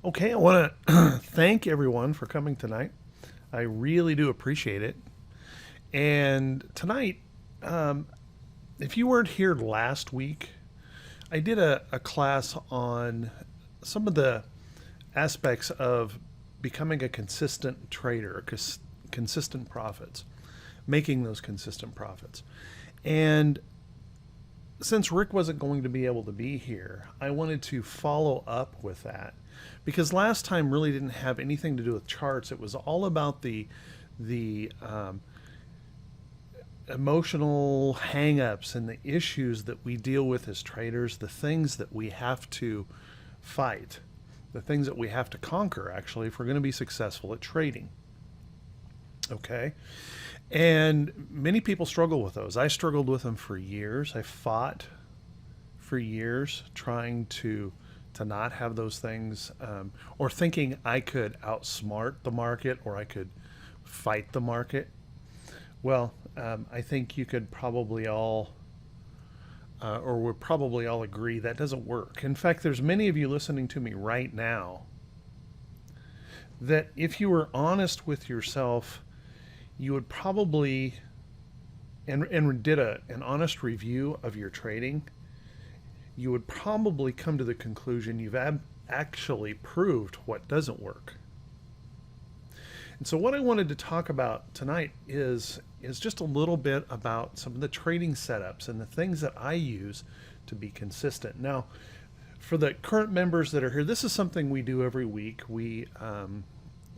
Okay, I want to thank everyone for coming tonight. I really do appreciate it. And tonight, um, if you weren't here last week, I did a class on some of the aspects of becoming a consistent trader, consistent profits, making those consistent profits. And since Rick wasn't going to be able to be here, I wanted to follow up with that because last time really didn't have anything to do with charts. It was all about the emotional hangups and the issues that we deal with as traders, the things that we have to fight, the things that we have to conquer actually if we're going to be successful at trading. Okay. And many people struggle with those. I struggled with them for years. I fought for years trying to not have those things, or thinking I could outsmart the market or I could fight the market. Well, I think you could probably all, or would probably all agree that doesn't work. In fact, there's many of you listening to me right now that if you were honest with yourself, you would probably and did an honest review of your trading, you would probably come to the conclusion you've actually proved what doesn't work. And so what I wanted to talk about tonight is just a little bit about some of the trading setups and the things that I use to be consistent. Now, for the current members that are here, this is something we do every week. We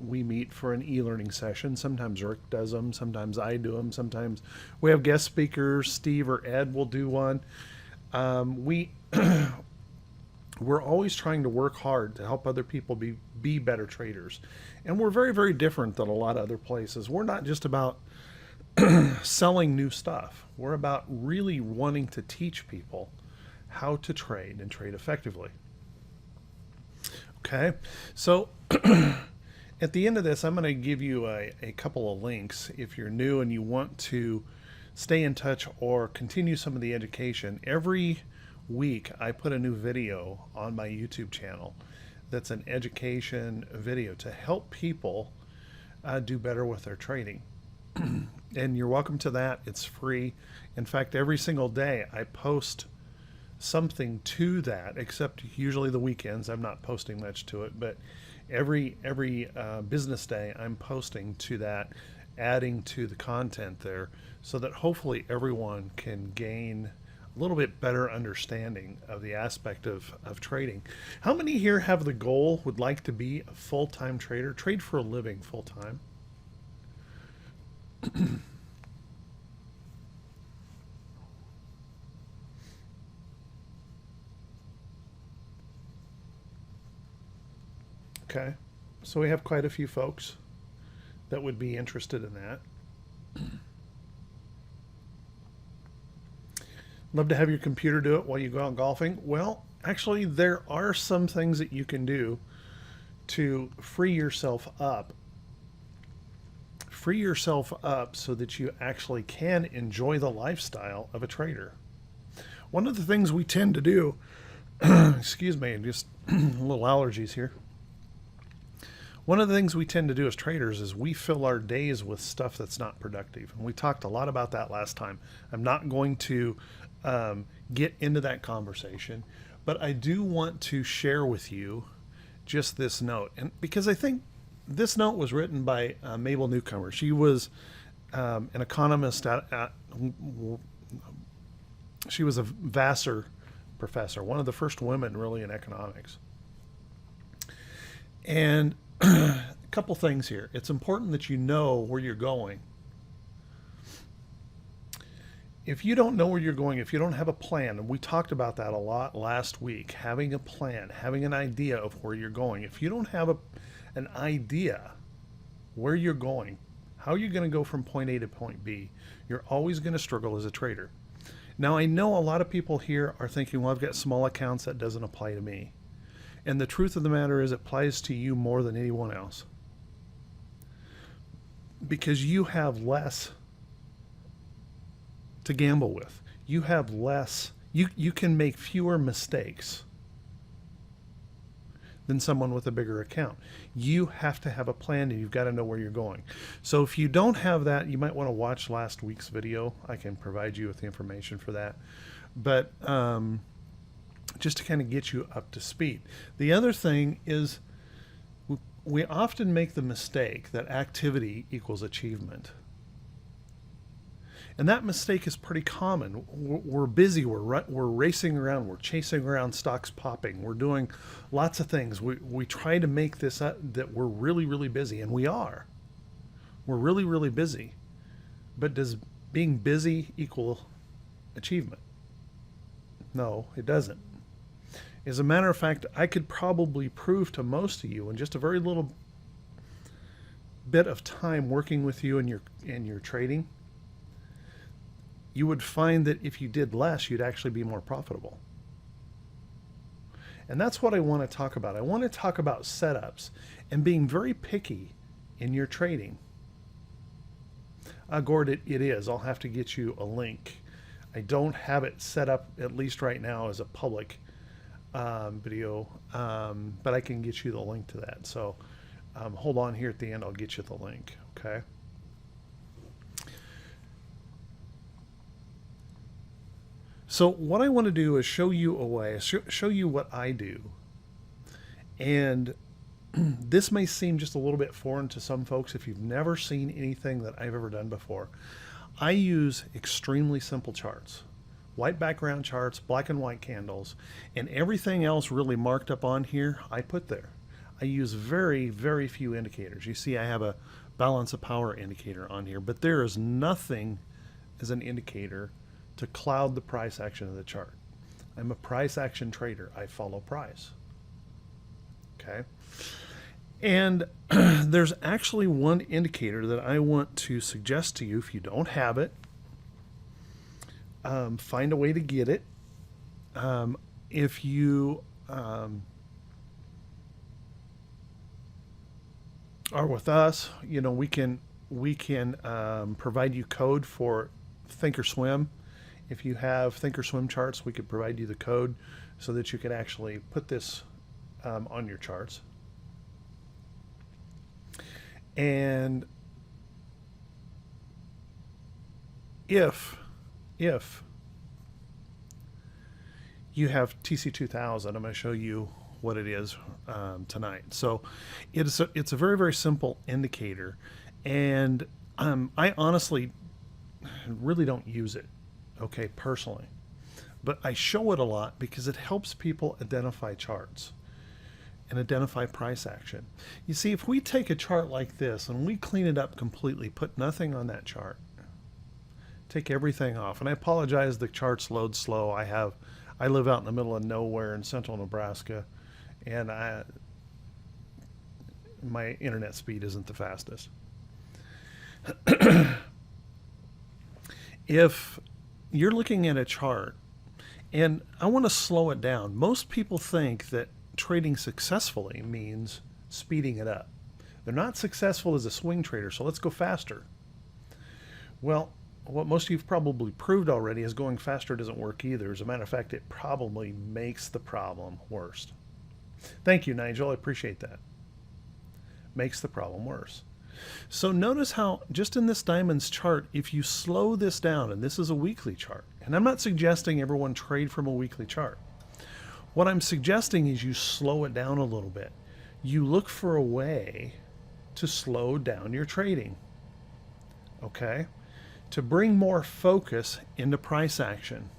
meet for an e-learning session. Sometimes Rick does them, sometimes I do them, sometimes we have guest speakers. Steve or Ed will do one. We we're always trying to work hard to help other people be better traders, and we're very very different than a lot of other places. We're not just about selling new stuff. We're about really wanting to teach people how to trade and trade effectively. Okay, so at the end of this, I'm going to give you a couple of links if you're new and you want to stay in touch or continue some of the education. Every week, I put a new video on my YouTube channel that's an education video to help people do better with their trading. And you're welcome to that. It's free. In fact, every single day I post something to that, except usually the weekends. I'm not posting much to it, but every business day I'm posting to that, adding to the content there, so that hopefully everyone can gain a little bit better understanding of the aspect of trading. How many here have the goal, would like to be a full-time trader, trade for a living full-time? Okay, so we have quite a few folks that would be interested in that. Love to have your computer do it while you go out golfing. Well, actually, there are some things that you can do to free yourself up. Free yourself up so that you actually can enjoy the lifestyle of a trader. One of the things we tend to do, excuse me, just little allergies here. One of the things we tend to do as traders is we fill our days with stuff that's not productive. And we talked a lot about that last time. I'm not going to get into that conversation, but I do want to share with you just this note. And because I think this note was written by Mabel Newcomer. She was an economist she was a Vassar professor, one of the first women really in economics. And a couple things here. It's important that you know where you're going. If you don't know where you're going, if you don't have a plan, and we talked about that a lot last week, having a plan, having an idea of where you're going. If you don't have an idea where you're going, how you're going to go from point A to point B, you're always going to struggle as a trader. Now, I know a lot of people here are thinking, well, I've got small accounts, that doesn't apply to me. And the truth of the matter is it applies to you more than anyone else. Because you have less to gamble with. You have less, you can make fewer mistakes. than someone with a bigger account. You have to have a plan and you've got to know where you're going. So if you don't have that, you might want to watch last week's video. I can provide you with the information for that. But just to kind of get you up to speed. The other thing is we often make the mistake that activity equals achievement. And that mistake is pretty common. We're busy, we're racing around, we're chasing around, stocks popping, we're doing lots of things. We try to make this up, that we're really, really busy, and we are. We're really, really busy. But does being busy equal achievement? No, it doesn't. As a matter of fact, I could probably prove to most of you in just a very little bit of time working with you in your trading, you would find that if you did less, you'd actually be more profitable. And that's what I want to talk about. I want to talk about setups and being very picky in your trading. Gord, it is. I'll have to get you a link. I don't have it set up, at least right now, as a public video, but I can get you the link to that. So hold on here at the end. I'll get you the link. Okay. So what I want to do is show you a way, show you what I do. And this may seem just a little bit foreign to some folks if you've never seen anything that I've ever done before. I use extremely simple charts. White background charts, black and white candles, and everything else really marked up on here, I put there. I use very, very few indicators. You see I have a balance of power indicator on here, but there is nothing as an indicator to cloud the price action of the chart. I'm a price action trader. I follow price. Okay. And there's actually one indicator that I want to suggest to you. If you don't have it, find a way to get it. If you are with us, you know, we can provide you code for Thinkorswim. If you have Thinkorswim charts, we could provide you the code so that you can actually put this on your charts. And if you have TC2000, I'm going to show you what it is tonight. So it's a very, very simple indicator, and I honestly really don't use it, okay, personally, but I show it a lot because it helps people identify charts and identify price action. You see, if we take a chart like this and we clean it up completely, put nothing on that chart, take everything off, and I apologize, the charts load slow. I live out in the middle of nowhere in central Nebraska, and my internet speed isn't the fastest. If you're looking at a chart, and I want to slow it down. Most people think that trading successfully means speeding it up. They're not successful as a swing trader, so let's go faster. Well, what most of you have probably proved already is going faster doesn't work either. As a matter of fact, it probably makes the problem worse. Thank you, Nigel. I appreciate that. Makes the problem worse. So notice how just in this diamonds chart, if you slow this down, and this is a weekly chart, and I'm not suggesting everyone trade from a weekly chart. What I'm suggesting is you slow it down a little bit. You look for a way to slow down your trading, okay? To bring more focus into price action.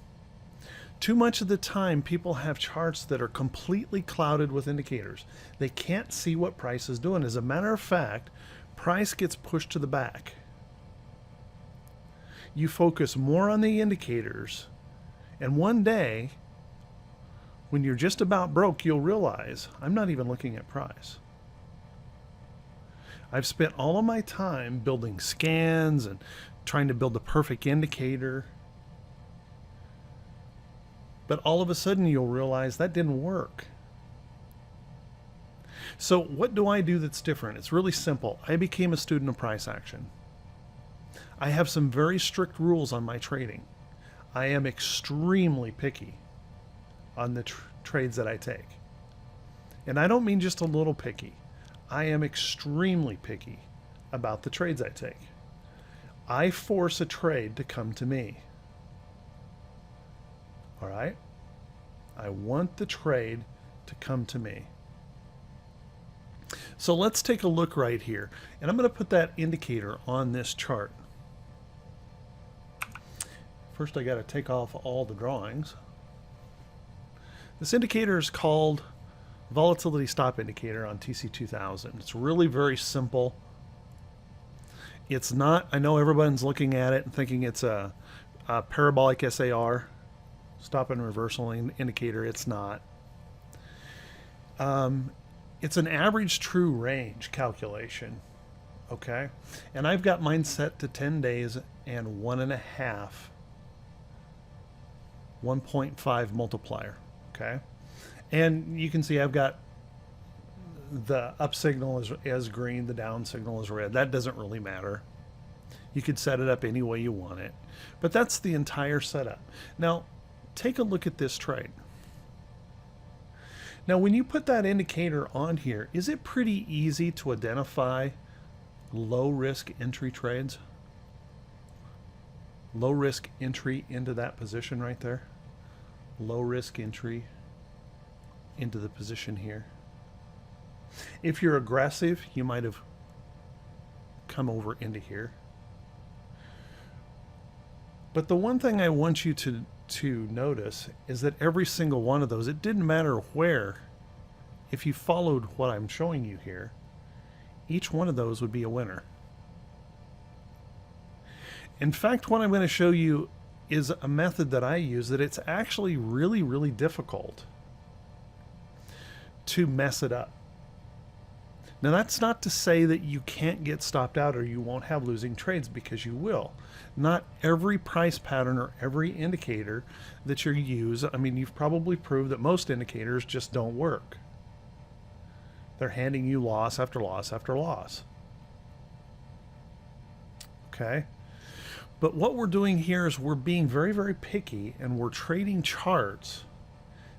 Too much of the time, people have charts that are completely clouded with indicators. They can't see what price is doing. As a matter of fact, price gets pushed to the back. You focus more on the indicators, and one day, when you're just about broke, you'll realize, I'm not even looking at price. I've spent all of my time building scans and trying to build the perfect indicator. But all of a sudden you'll realize that didn't work. So what do I do that's different? It's really simple. I became a student of price action. I have some very strict rules on my trading. I am extremely picky on the trades that I take. And I don't mean just a little picky. I am extremely picky about the trades I take. I force a trade to come to me. All right? I want the trade to come to me. So let's take a look right here. And I'm going to put that indicator on this chart. First, I got to take off all the drawings. This indicator is called Volatility Stop Indicator on TC2000. It's really very simple. It's not, I know everyone's looking at it and thinking it's a parabolic SAR, stop and reversal indicator. It's not. It's an average true range calculation. Okay. And I've got mine set to 10 days and 1.5, 1.5 multiplier. Okay. And you can see I've got the up signal as green, the down signal is red. That doesn't really matter. You could set it up any way you want it. But that's the entire setup. Now, take a look at this trade. Now, when you put that indicator on here, is it pretty easy to identify low risk entry trades? Low risk entry into that position right there. Low risk entry into the position here. If you're aggressive, you might have come over into here. But the one thing I want you to notice is that every single one of those, it didn't matter where, if you followed what I'm showing you here, each one of those would be a winner. In fact, what I'm going to show you is a method that I use that it's actually really, really difficult to mess it up. Now, that's not to say that you can't get stopped out or you won't have losing trades, because you will. Not every price pattern or every indicator that you use, I mean, you've probably proved that most indicators just don't work. They're handing you loss after loss after loss. Okay? But what we're doing here is we're being very, very picky, and we're trading charts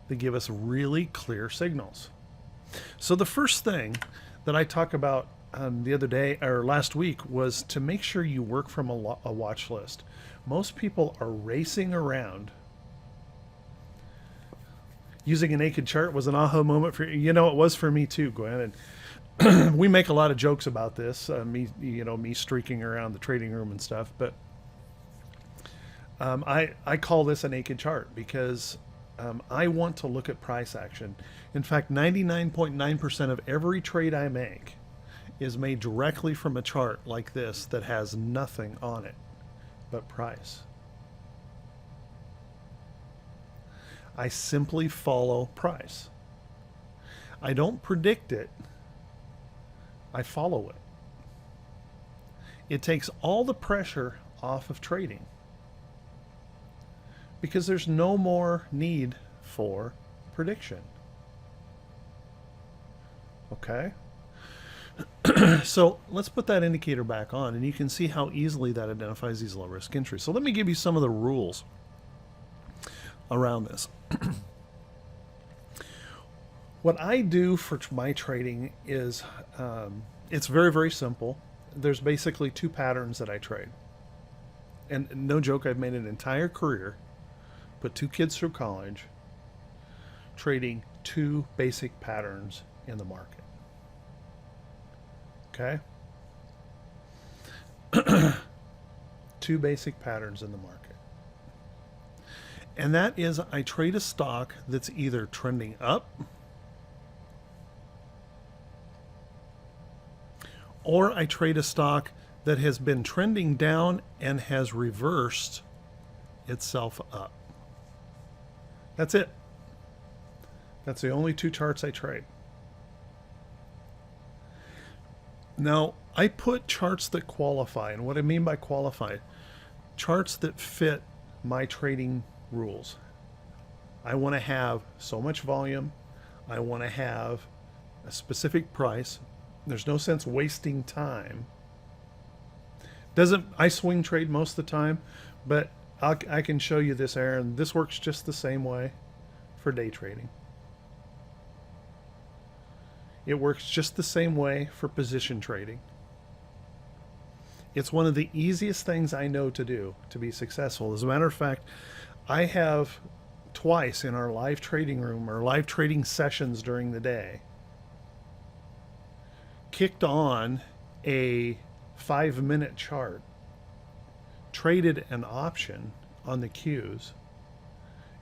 that give us really clear signals. So the first thing that I talked about the other day or last week was to make sure you work from a watch list. Most people are racing around. Using a naked chart was an aha moment for you. You know, it was for me too, Gwen. And we make a lot of jokes about this. Me streaking around the trading room and stuff. But I call this a naked chart because I want to look at price action. In fact, 99.9% of every trade I make is made directly from a chart like this that has nothing on it but price. I simply follow price. I don't predict it. I follow it. It takes all the pressure off of trading because there's no more need for prediction. Okay? So let's put that indicator back on, and you can see how easily that identifies these low risk entries. So let me give you some of the rules around this. What I do for my trading is it's very, very simple. There's basically two patterns that I trade. And no joke, I've made an entire career, put two kids through college, trading two basic patterns in the market. Okay? Two basic patterns in the market. And that is, I trade a stock that's either trending up or I trade a stock that has been trending down and has reversed itself up. That's it. That's the only two charts I trade. Now, I put charts that qualify, and what I mean by qualify, charts that fit my trading rules. I want to have so much volume. I want to have a specific price. There's no sense wasting time. I swing trade most of the time, but I can show you this, Aaron. This works just the same way for day trading. It works just the same way for position trading. It's one of the easiest things I know to do to be successful. As a matter of fact, I have twice in our live trading room or live trading sessions during the day kicked on a 5-minute chart, traded an option on the Qs,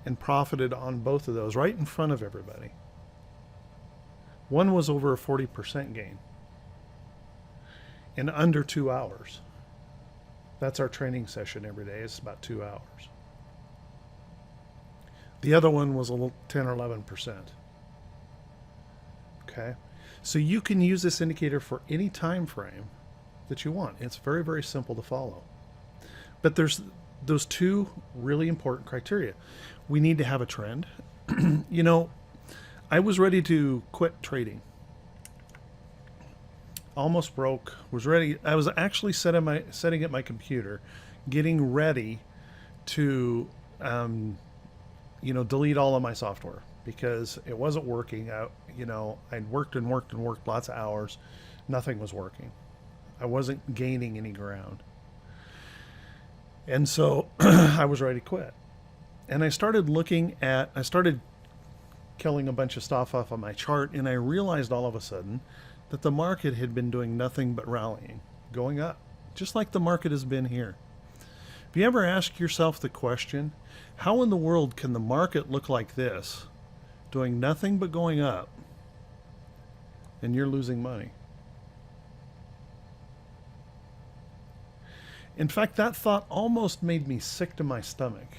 and profited on both of those right in front of everybody. One was over a 40% gain in under 2 hours. That's our training session every day. It's about 2 hours. The other one was a little 10 or 11%. Okay. So you can use this indicator for any time frame that you want. It's very, very simple to follow. But there's those two really important criteria. We need to have a trend. You know, I was ready to quit trading. Almost broke, was ready. I was actually setting up my computer, getting ready to, delete all of my software because it wasn't working. I'd worked and worked and worked lots of hours. Nothing was working. I wasn't gaining any ground. And so I was ready to quit. And I started killing a bunch of stuff off of my chart, and I realized all of a sudden that the market had been doing nothing but rallying, going up, just like the market has been here. Have you ever asked yourself the question, how in the world can the market look like this, doing nothing but going up, and you're losing money? In fact, that thought almost made me sick to my stomach.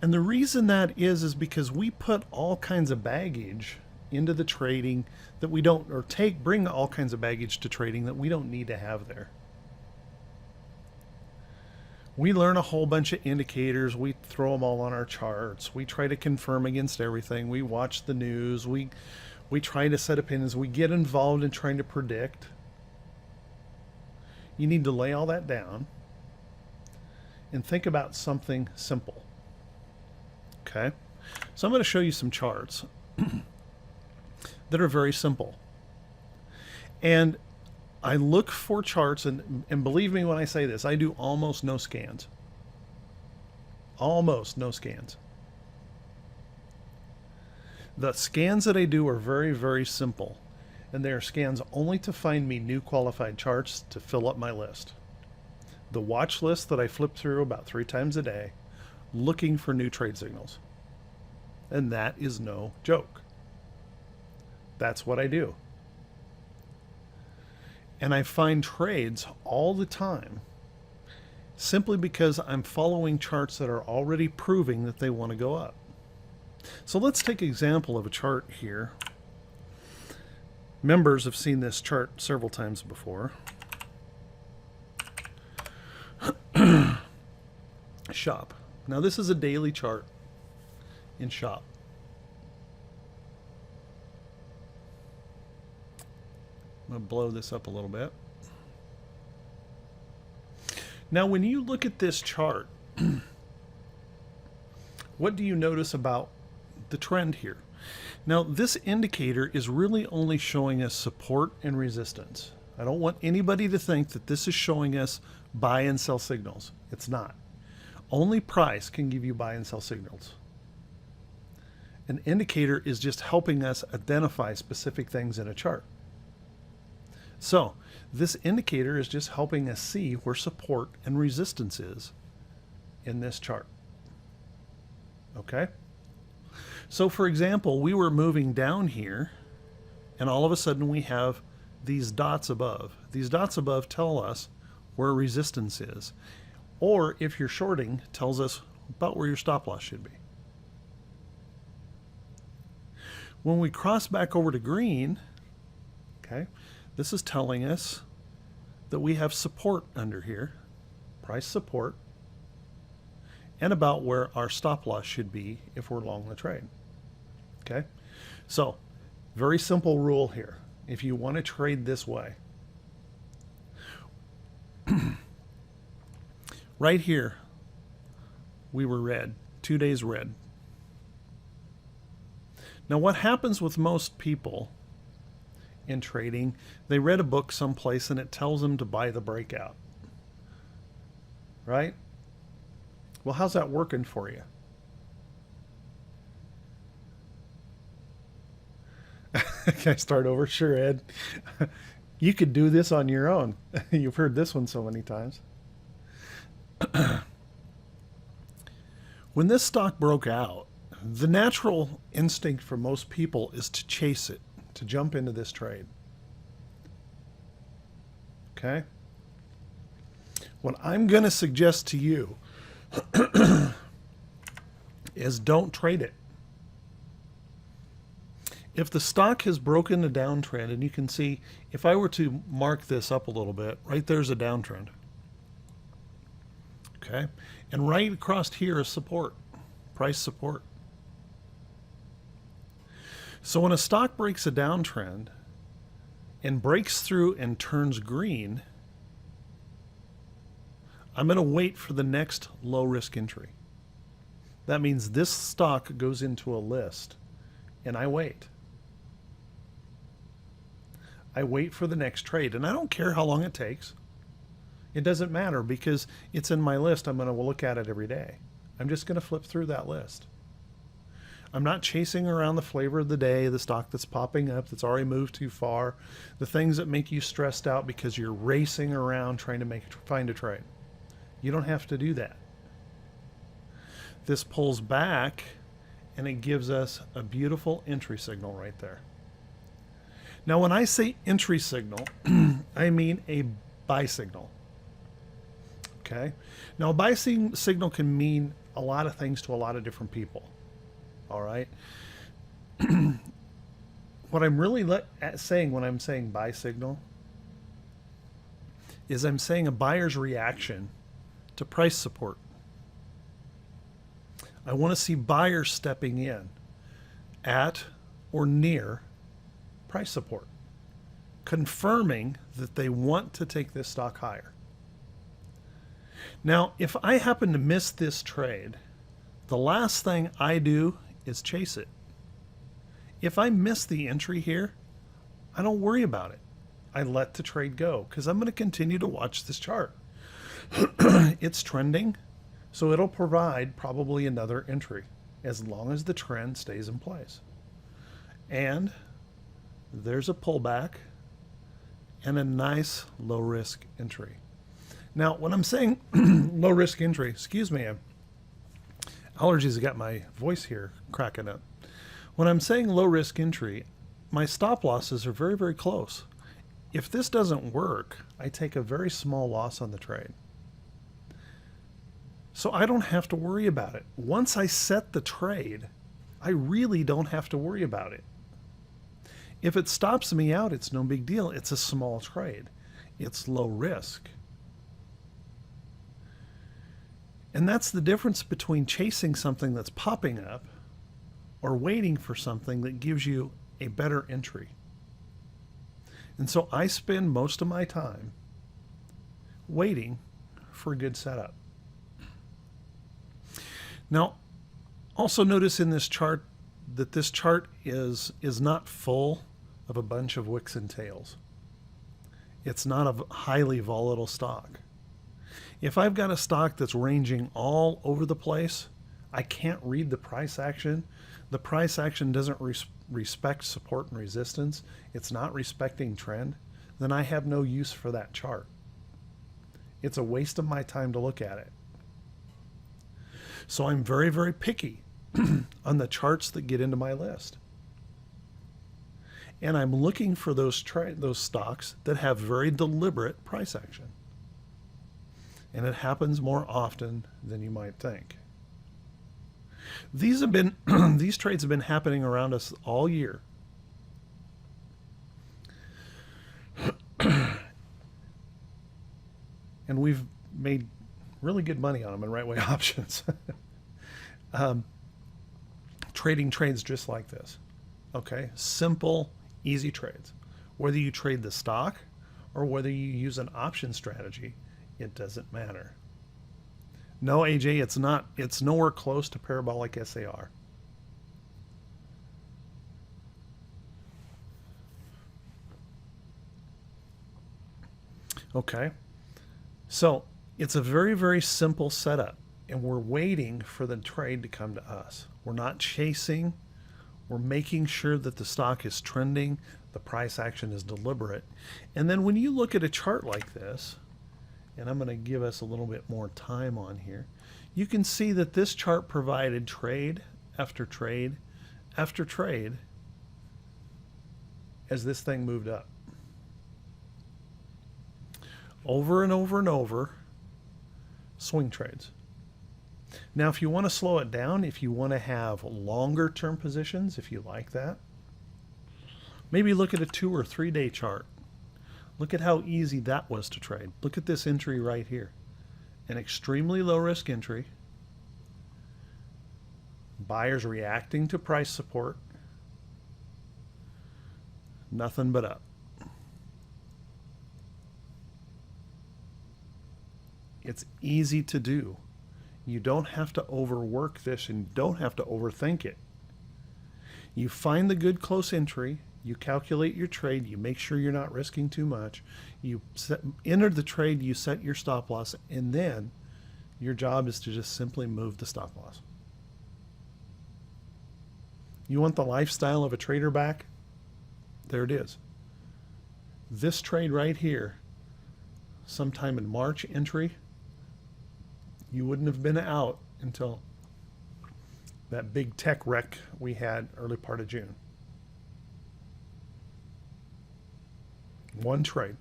And the reason that is because we put all kinds of baggage into the trading that we don't, or bring all kinds of baggage to trading that we don't need to have there. We learn a whole bunch of indicators. We throw them all on our charts. We try to confirm against everything. We watch the news. We try to set opinions. We get involved in trying to predict. You need to lay all that down and think about something simple. Okay, so I'm going to show you some charts that are very simple. And I look for charts, and believe me when I say this, I do almost no scans. Almost no scans. The scans that I do are very, very simple. And they are scans only to find me new qualified charts to fill up my list. The watch list that I flip through about 3 times a day, looking for new trade signals. And that is no joke. That's what I do. And I find trades all the time simply because I'm following charts that are already proving that they want to go up. So let's take an example of a chart here. Members have seen this chart several times before. Shop. Now this is a daily chart in Shop. I'm going to blow this up a little bit. Now when you look at this chart, what do you notice about the trend here? Now this indicator is really only showing us support and resistance. I don't want anybody to think that this is showing us buy and sell signals. It's not. Only price can give you buy and sell signals. An indicator is just helping us identify specific things in a chart. So this indicator is just helping us see where support and resistance is in this chart. Okay? So for example, we were moving down here, and all of a sudden we have these dots above. These dots above tell us where resistance is. Or if you're shorting, tells us about where your stop loss should be. When we cross back over to green, okay, this is telling us that we have support under here, price support, and about where our stop loss should be if we're long the trade. Okay, so very simple rule here. If you want to trade this way, right here, we were red, 2 days red. Now, what happens with most people in trading, they read a book someplace and it tells them to buy the breakout, right? Well, how's that working for you? Can I start over? Sure, Ed. You could do this on your own. You've heard this one so many times. When this stock broke out, the natural instinct for most people is to chase it, to jump into this trade. Okay? What I'm going to suggest to you is don't trade it. If the stock has broken a downtrend, and you can see, if I were to mark this up a little bit, right there's a downtrend. Okay? And right across here is support, price support. So when a stock breaks a downtrend and breaks through and turns green, I'm going to wait for the next low risk entry. That means this stock goes into a list and I wait. I wait for the next trade, and I don't care how long it takes. It doesn't matter because it's in my list. I'm going to look at it every day. I'm just going to flip through that list. I'm not chasing around the flavor of the day, the stock that's popping up that's already moved too far, the things that make you stressed out because you're racing around trying to find a trade. You don't have to do that. This pulls back and it gives us a beautiful entry signal right there. Now, when I say entry signal, I mean a buy signal. Okay? Now, a buy signal can mean a lot of things to a lot of different people. All right? What I'm really saying when I'm saying buy signal is I'm saying a buyer's reaction to price support. I want to see buyers stepping in at or near price support, confirming that they want to take this stock higher. Now, if I happen to miss this trade, the last thing I do is chase it. If I miss the entry here, I don't worry about it. I let the trade go because I'm going to continue to watch this chart. It's trending, so it'll provide probably another entry as long as the trend stays in place. And there's a pullback and a nice low risk entry. Now, when I'm saying low risk entry, excuse me, allergies have got my voice here cracking up. When I'm saying low risk entry, my stop losses are very, very close. If this doesn't work, I take a very small loss on the trade. So I don't have to worry about it. Once I set the trade, I really don't have to worry about it. If it stops me out, it's no big deal. It's a small trade. It's low risk. And that's the difference between chasing something that's popping up or waiting for something that gives you a better entry. And so I spend most of my time waiting for a good setup. Now, also notice in this chart that this chart is not full of a bunch of wicks and tails. It's not a highly volatile stock. If I've got a stock that's ranging all over the place, I can't read the price action. The price action doesn't respect support and resistance. It's not respecting trend. Then I have no use for that chart. It's a waste of my time to look at it. So I'm very, very picky on the charts that get into my list. And I'm looking for those stocks that have very deliberate price action. And it happens more often than you might think. These trades have been happening around us all year. And we've made really good money on them in right way options. Trading trades just like this. Okay, simple, easy trades. Whether you trade the stock or whether you use an option strategy, it doesn't matter. No, AJ, it's nowhere close to parabolic SAR. Okay. So it's a very, very simple setup, and we're waiting for the trade to come to us. We're not chasing. We're making sure that the stock is trending, the price action is deliberate. And then when you look at a chart like this, and I'm going to give us a little bit more time on here, you can see that this chart provided trade after trade after trade as this thing moved up. Over and over and over, swing trades. Now, if you want to slow it down, if you want to have longer term positions, if you like that, maybe look at a 2 or 3 day chart. Look at how easy that was to trade. Look at this entry right here. An extremely low risk entry. Buyers reacting to price support. Nothing but up. It's easy to do. You don't have to overwork this and don't have to overthink it. You find the good close entry, you calculate your trade, you make sure you're not risking too much, you enter the trade, you set your stop loss, and then your job is to just simply move the stop loss. You want the lifestyle of a trader back? There it is. This trade right here, sometime in March entry, you wouldn't have been out until that big tech wreck we had early part of June. One trade.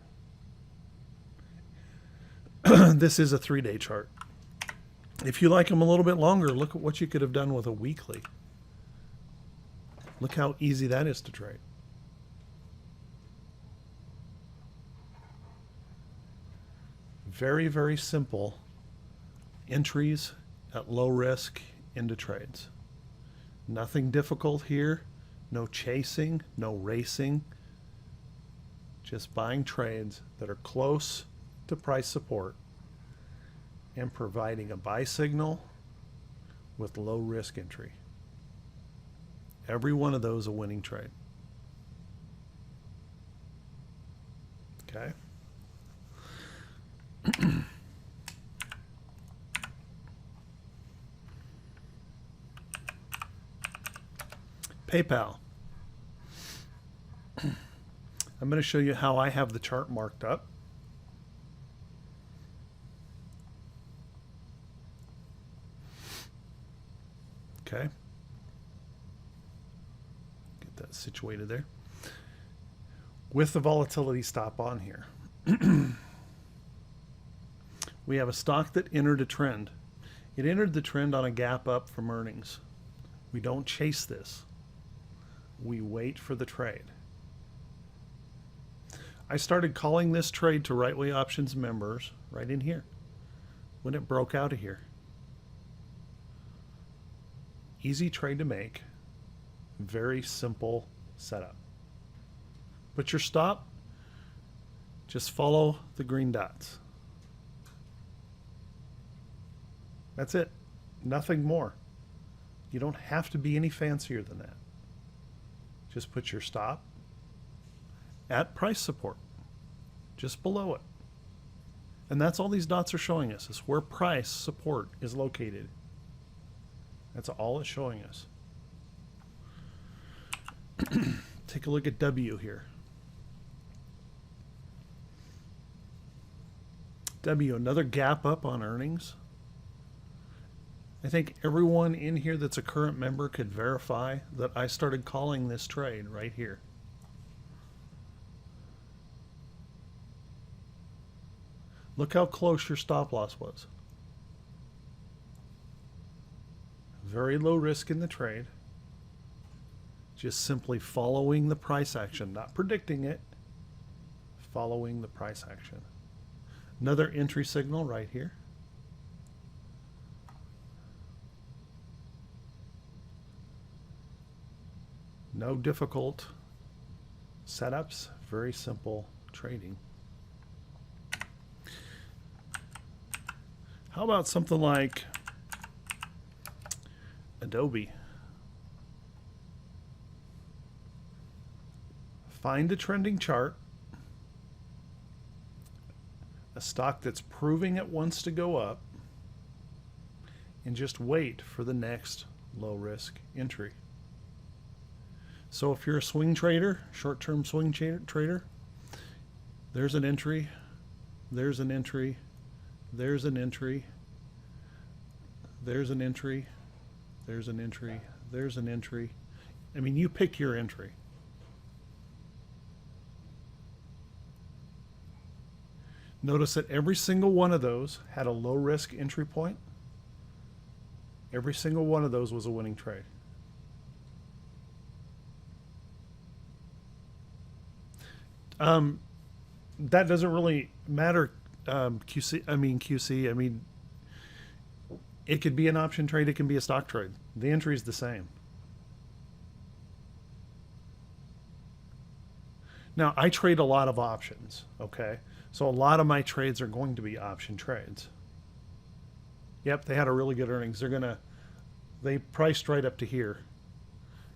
This is a 3-day chart. If you like them a little bit longer, look at what you could have done with a weekly. Look how easy that is to trade. Very, very simple entries at low risk into trades. Nothing difficult here. No chasing, no racing. Just buying trades that are close to price support and providing a buy signal with low risk entry. Every one of those a winning trade. Okay. PayPal. I'm going to show you how I have the chart marked up. Okay. Get that situated there. With the volatility stop on here. We have a stock that entered a trend. It entered the trend on a gap up from earnings. We don't chase this. We wait for the trade. I started calling this trade to Right Way Options members right in here when it broke out of here. Easy trade to make. Very simple setup. But your stop, just follow the green dots. That's it. Nothing more. You don't have to be any fancier than that. Just put your stop at price support, just below it. And that's all these dots are showing us, is where price support is located. That's all it's showing us. Take a look at W here. W, another gap up on earnings. I think everyone in here that's a current member could verify that I started calling this trade right here. Look how close your stop loss was. Very low risk in the trade. Just simply following the price action, not predicting it, following the price action. Another entry signal right here. No difficult setups, very simple trading. How about something like Adobe? Find the trending chart. a stock that's proving it wants to go up, and just wait for the next low risk entry. So if you're a swing trader, short-term swing trader, there's an entry, there's an entry, there's an entry, there's an entry, there's an entry, there's an entry. I mean, you pick your entry. Notice that every single one of those had a low risk entry point. Every single one of those was a winning trade. That doesn't really matter. QC. I mean, it could be an option trade. It can be a stock trade. The entry is the same. Now, I trade a lot of options. Okay, so a lot of my trades are going to be option trades. Yep, they had a really good earnings. They priced right up to here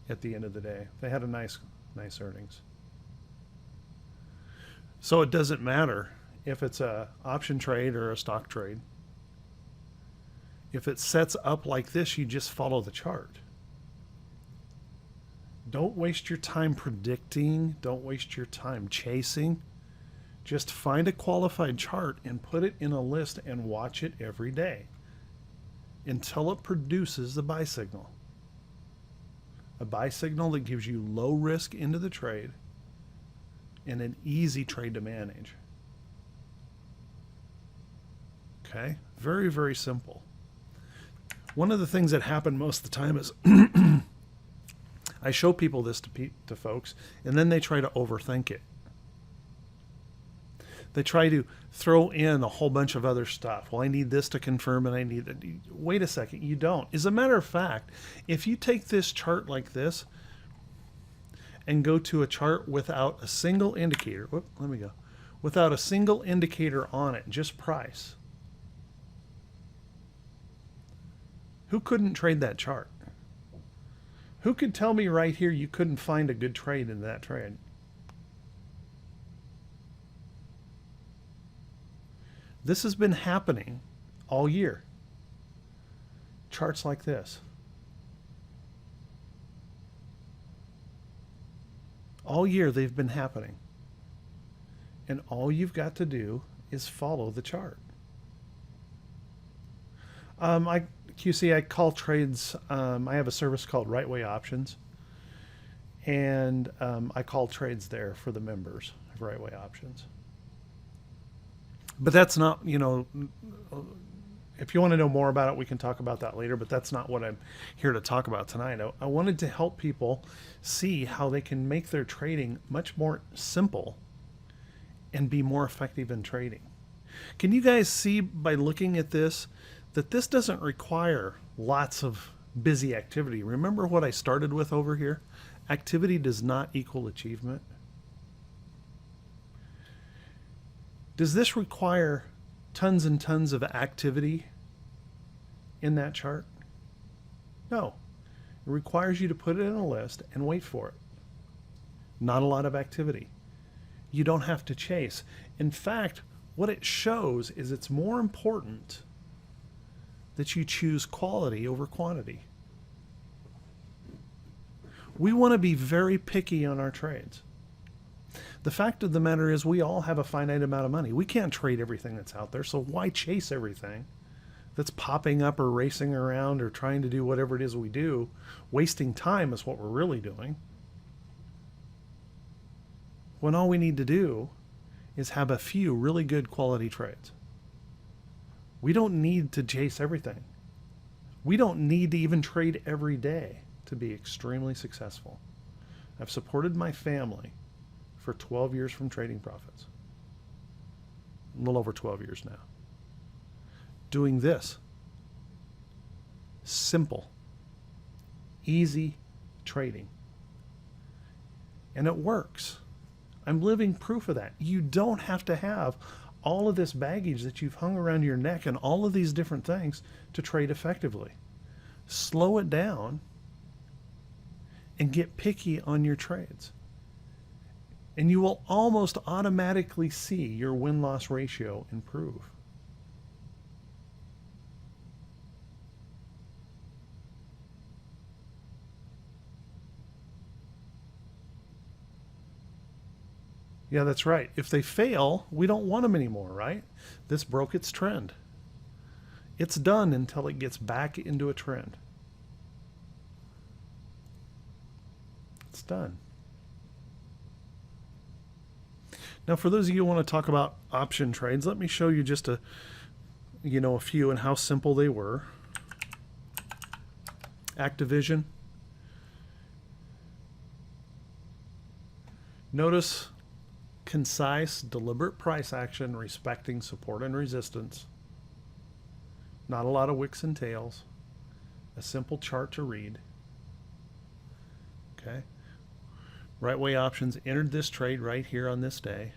at the end of the day. They had a nice earnings. So it doesn't matter if it's a option trade or a stock trade. If it sets up like this, you just follow the chart. Don't waste your time predicting. Don't waste your time chasing. Just find a qualified chart and put it in a list and watch it every day until it produces the buy signal. A buy signal that gives you low risk into the trade and an easy trade to manage. Okay? Very, very simple. One of the things that happen most of the time is I show people this to folks, and then they try to overthink it. They try to throw in a whole bunch of other stuff. Well, I need this to confirm, and I need that. Wait a second, you don't. As a matter of fact, if you take this chart like this and go to a chart without a single indicator, without a single indicator on it, just price. Who couldn't trade that chart? Who could tell me right here you couldn't find a good trade in that trade? This has been happening all year. Charts like this. All year they've been happening. And all you've got to do is follow the chart. QC, I call trades, I have a service called Right Way Options. And I call trades there for the members of Right Way Options. But that's not, if you want to know more about it, we can talk about that later, but that's not what I'm here to talk about tonight. I wanted to help people see how they can make their trading much more simple and be more effective in trading. Can you guys see by looking at this that this doesn't require lots of busy activity? Remember what I started with over here? Activity does not equal achievement. Does this require tons and tons of activity in that chart? No. It requires you to put it in a list and wait for it. Not a lot of activity. You don't have to chase. In fact, what it shows is it's more important that you choose quality over quantity. We want to be very picky on our trades. The fact of the matter is we all have a finite amount of money. We can't trade everything that's out there, so why chase everything that's popping up or racing around or trying to do whatever it is we do? Wasting time is what we're really doing. When all we need to do is have a few really good quality trades. We don't need to chase everything. We don't need to even trade every day to be extremely successful. I've supported my family for 12 years from Trading Profits. A little over 12 years now. Doing this. Simple. Easy trading. And it works. I'm living proof of that. You don't have to have all of this baggage that you've hung around your neck and all of these different things to trade effectively. Slow it down and get picky on your trades. And you will almost automatically see your win-loss ratio improve. Yeah, that's right. If they fail, we don't want them anymore, right? This broke its trend. It's done until it gets back into a trend. It's done. Now, for those of you who want to talk about option trades, let me show you just a few and how simple they were. Activision. Notice concise, deliberate price action, respecting support and resistance. Not a lot of wicks and tails. A simple chart to read. Okay. Right Way Options entered this trade right here on this day.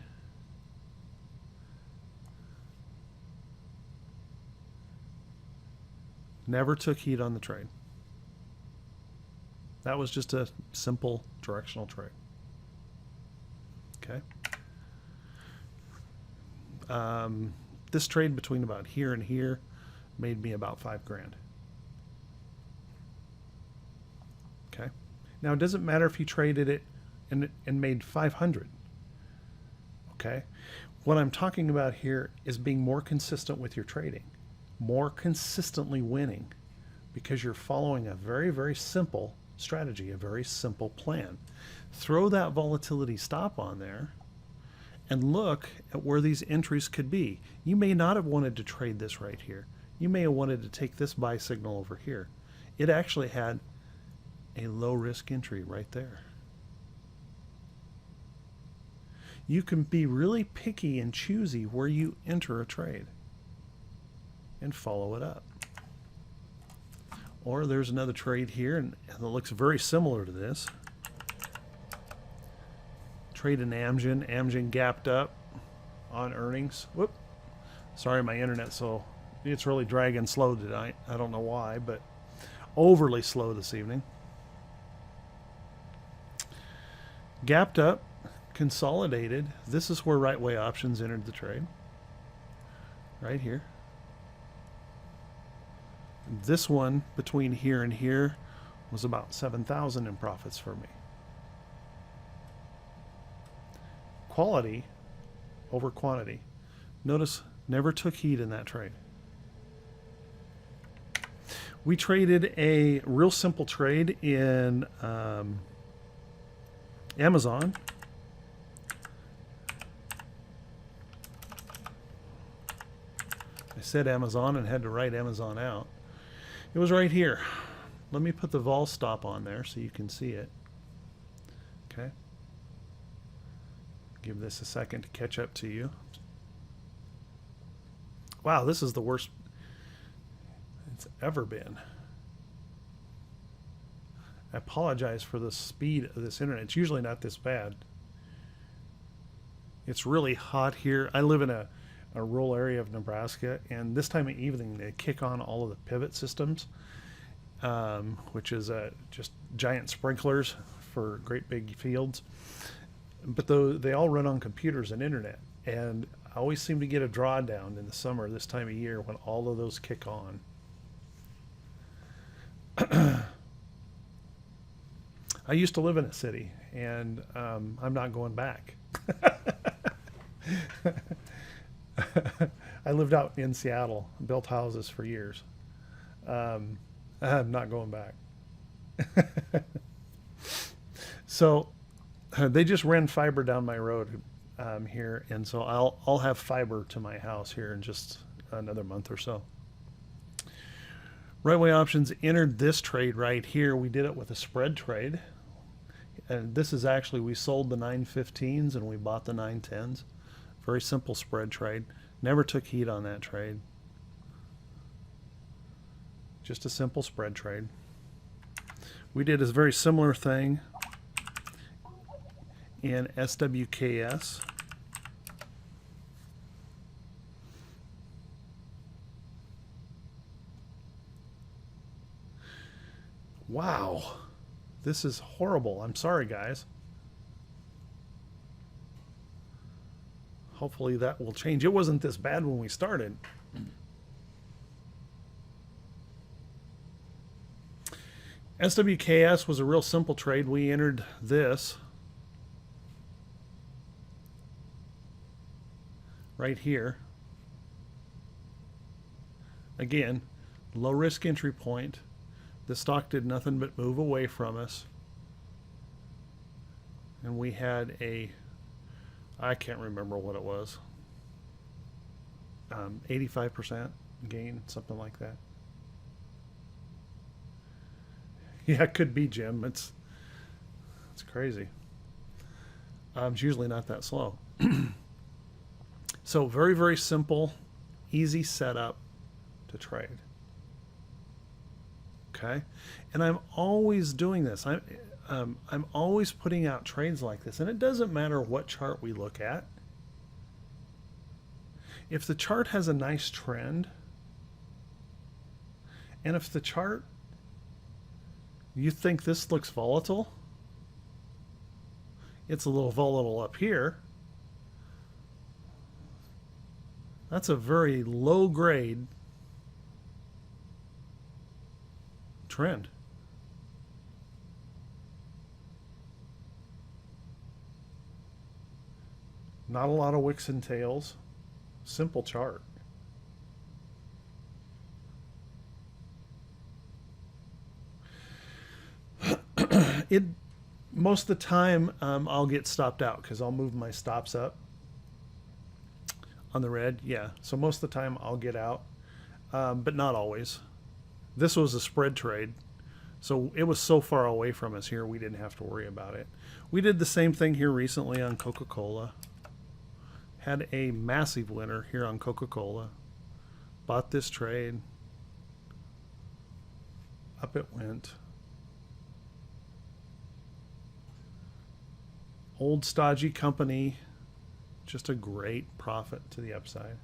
Never took heat on the trade. That was just a simple directional trade. Okay. This trade between about here and here made me about $5,000. Okay. Now it doesn't matter if you traded it and made 500. Okay. What I'm talking about here is being more consistent with your trading, more consistently winning, because you're following a very, very simple strategy, a very simple plan. Throw that volatility stop on there and look at where these entries could be. You may not have wanted to trade this right here. You may have wanted to take this buy signal over here. It actually had a low risk entry right there. You can be really picky and choosy where you enter a trade and follow it up. Or there's another trade here, and it looks very similar to this. Trade in Amgen. Amgen gapped up on earnings. Whoop. Sorry, my internet, so it's really dragging slow tonight. I don't know why, but overly slow this evening. Gapped up, consolidated. This is where Right Way Options entered the trade. Right here. This one between here and here was about 7,000 in profits for me. Quality over quantity. Notice never took heat in that trade. We traded a real simple trade in Amazon. I said Amazon and had to write Amazon out. It was right here. Let me put the vol stop on there so you can see it. Okay. Give this a second to catch up to you. Wow, this is the worst it's ever been. I apologize for the speed of this internet. It's usually not this bad. It's really hot here. I live in a rural area of Nebraska, and this time of evening they kick on all of the pivot systems, which is just giant sprinklers for great big fields. But they all run on computers and internet, and I always seem to get a drawdown in the summer this time of year when all of those kick on. I used to live in a city, and I'm not going back. I lived out in Seattle, built houses for years. I'm not going back. So they just ran fiber down my road here, and so I'll have fiber to my house here in just another month or so. Right Way Options entered this trade right here. We did it with a spread trade, and this is actually, we sold the 915s and we bought the 910s. Very simple spread trade. Never took heat on that trade. Just a simple spread trade. We did a very similar thing in SWKS. Wow, this is horrible. I'm sorry, guys. Hopefully that will change. It wasn't this bad when we started. SWKS was a real simple trade. We entered this right here. Again, low risk entry point. The stock did nothing but move away from us. And we had a, I can't remember what it was, 85% gain, something like that. Yeah, it could be, Jim. It's crazy. It's usually not that slow. So very, very simple, easy setup to trade. Okay, and I'm always doing this. I'm always putting out trades like this, and it doesn't matter what chart we look at. If the chart has a nice trend, and if the chart, you think this looks volatile, it's a little volatile up here, that's a very low grade trend. Not a lot of wicks and tails. Simple chart. Most of the time I'll get stopped out because I'll move my stops up on the red. Yeah, so most of the time I'll get out, but not always. This was a spread trade, so it was so far away from us here we didn't have to worry about it. We did the same thing here recently on Coca-Cola. Had a massive winner here on Coca-Cola. Bought this trade. Up it went. Old stodgy company. Just a great profit to the upside.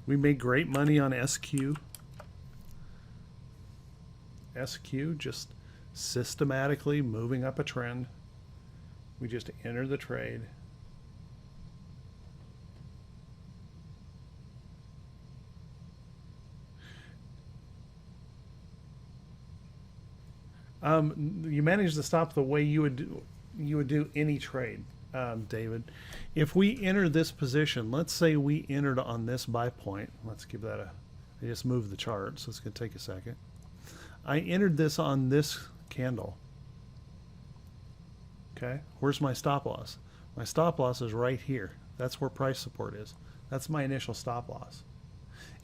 We made great money on SQ. SQ just systematically moving up a trend. We just enter the trade. You manage to stop the way you would do any trade, David. If we enter this position, let's say we entered on this buy point. Let's give that a. I just moved the chart, so it's going to take a second. I entered this on this candle. Okay, where's my stop loss? My stop loss is right here. That's where price support is. That's my initial stop loss.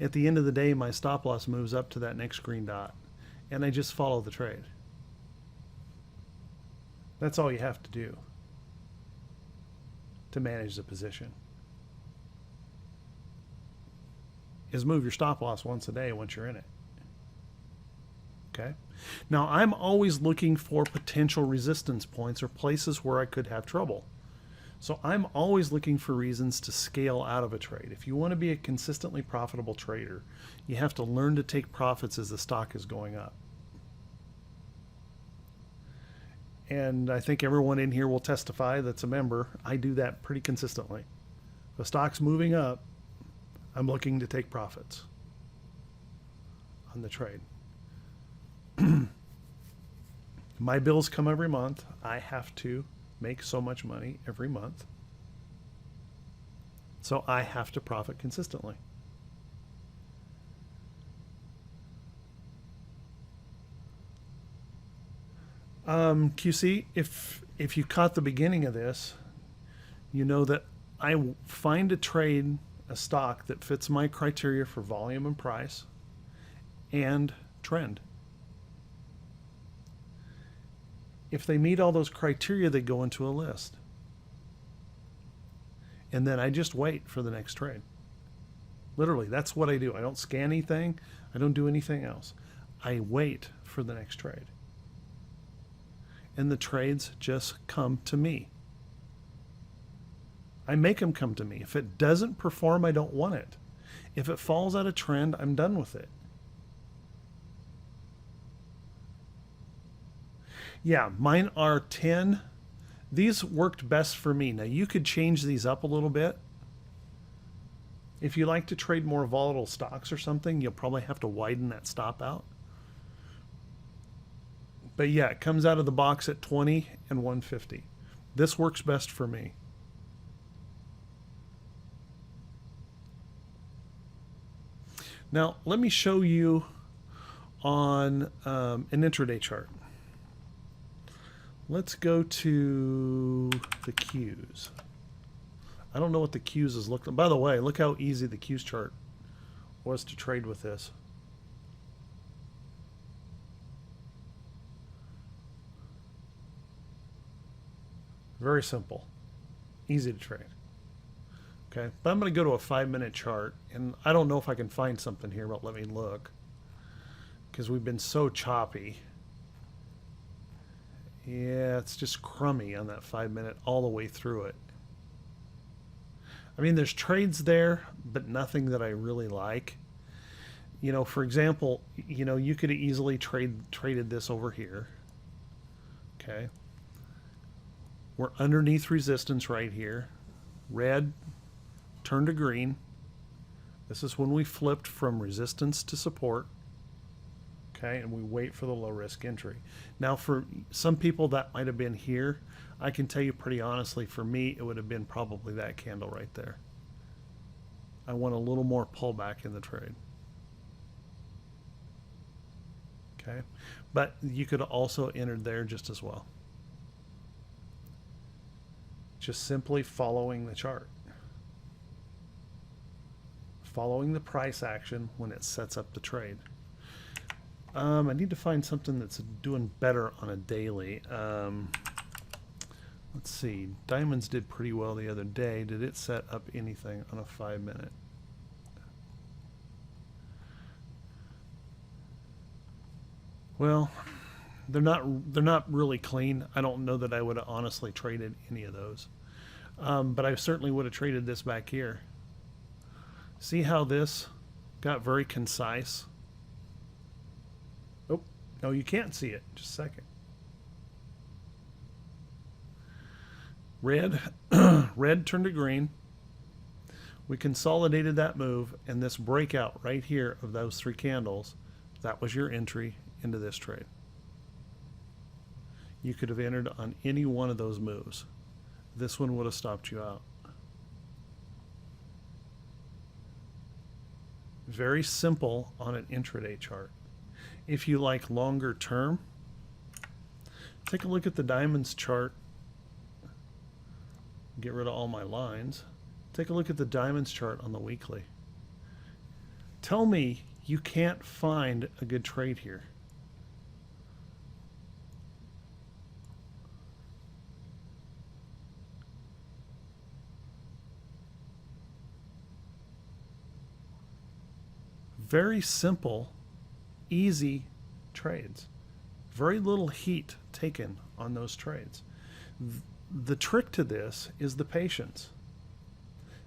At the end of the day, my stop loss moves up to that next green dot, and I just follow the trade. That's all you have to do to manage the position, is move your stop loss once a day once you're in it. Okay. Now I'm always looking for potential resistance points or places where I could have trouble. So I'm always looking for reasons to scale out of a trade. If you want to be a consistently profitable trader, you have to learn to take profits as the stock is going up. And I think everyone in here will testify that's a member. I do that pretty consistently. If the stock's moving up, I'm looking to take profits on the trade. My bills come every month. I have to make so much money every month. So I have to profit consistently. QC, if you caught the beginning of this, you know that I find a trade, a stock that fits my criteria for volume and price and trend. If they meet all those criteria, they go into a list. And then I just wait for the next trade. Literally, that's what I do. I don't scan anything. I don't do anything else. I wait for the next trade. And the trades just come to me. I make them come to me. If it doesn't perform, I don't want it. If it falls out of trend, I'm done with it. Yeah, mine are 10 These worked best for me. Now you could change these up a little bit. If you like to trade more volatile stocks or something, you'll probably have to widen that stop out. But yeah, it comes out of the box at 20 and 150. This works best for me. Now, let me show you on an intraday chart. Let's go to the Qs. I don't know what the Qs is looking. By the way, look how easy the Qs chart was to trade with this. Very simple, easy to trade. Okay, but I'm going to go to a 5-minute chart, and I don't know if I can find something here, but let me look, because we've been so choppy. Yeah, it's just crummy on that 5-minute all the way through it. I mean, there's trades there, but nothing that I really like. You know, for example, you know, you could have easily traded this over here. Okay. We're underneath resistance right here. Red turned to green. This is when we flipped from resistance to support. Okay, and we wait for the low risk entry. Now for some people that might have been here. I can tell you pretty honestly, for me, it would have been probably that candle right there. I want a little more pullback in the trade. Okay, but you could have also entered there just as well. Just simply following the chart. Following the price action when it sets up the trade. I need to find something that's doing better on a daily. Let's see. Diamonds did pretty well the other day. Did it set up anything on a 5-minute? Well, they're not really clean. I don't know that I would have honestly traded any of those. But I certainly would have traded this back here. See how this got very concise? Oh, no, you can't see it. Just a second. Red, red turned to green. We consolidated that move, and this breakout right here of those 3 candles, that was your entry into this trade. You could have entered on any one of those moves. This one would have stopped you out. Very simple on an intraday chart. If you like longer term, take a look at the diamonds chart. Get rid of all my lines. Take a look at the diamonds chart on the weekly. Tell me you can't find a good trade here. Very simple, easy trades. Very little heat taken on those trades. The trick to this is the patience.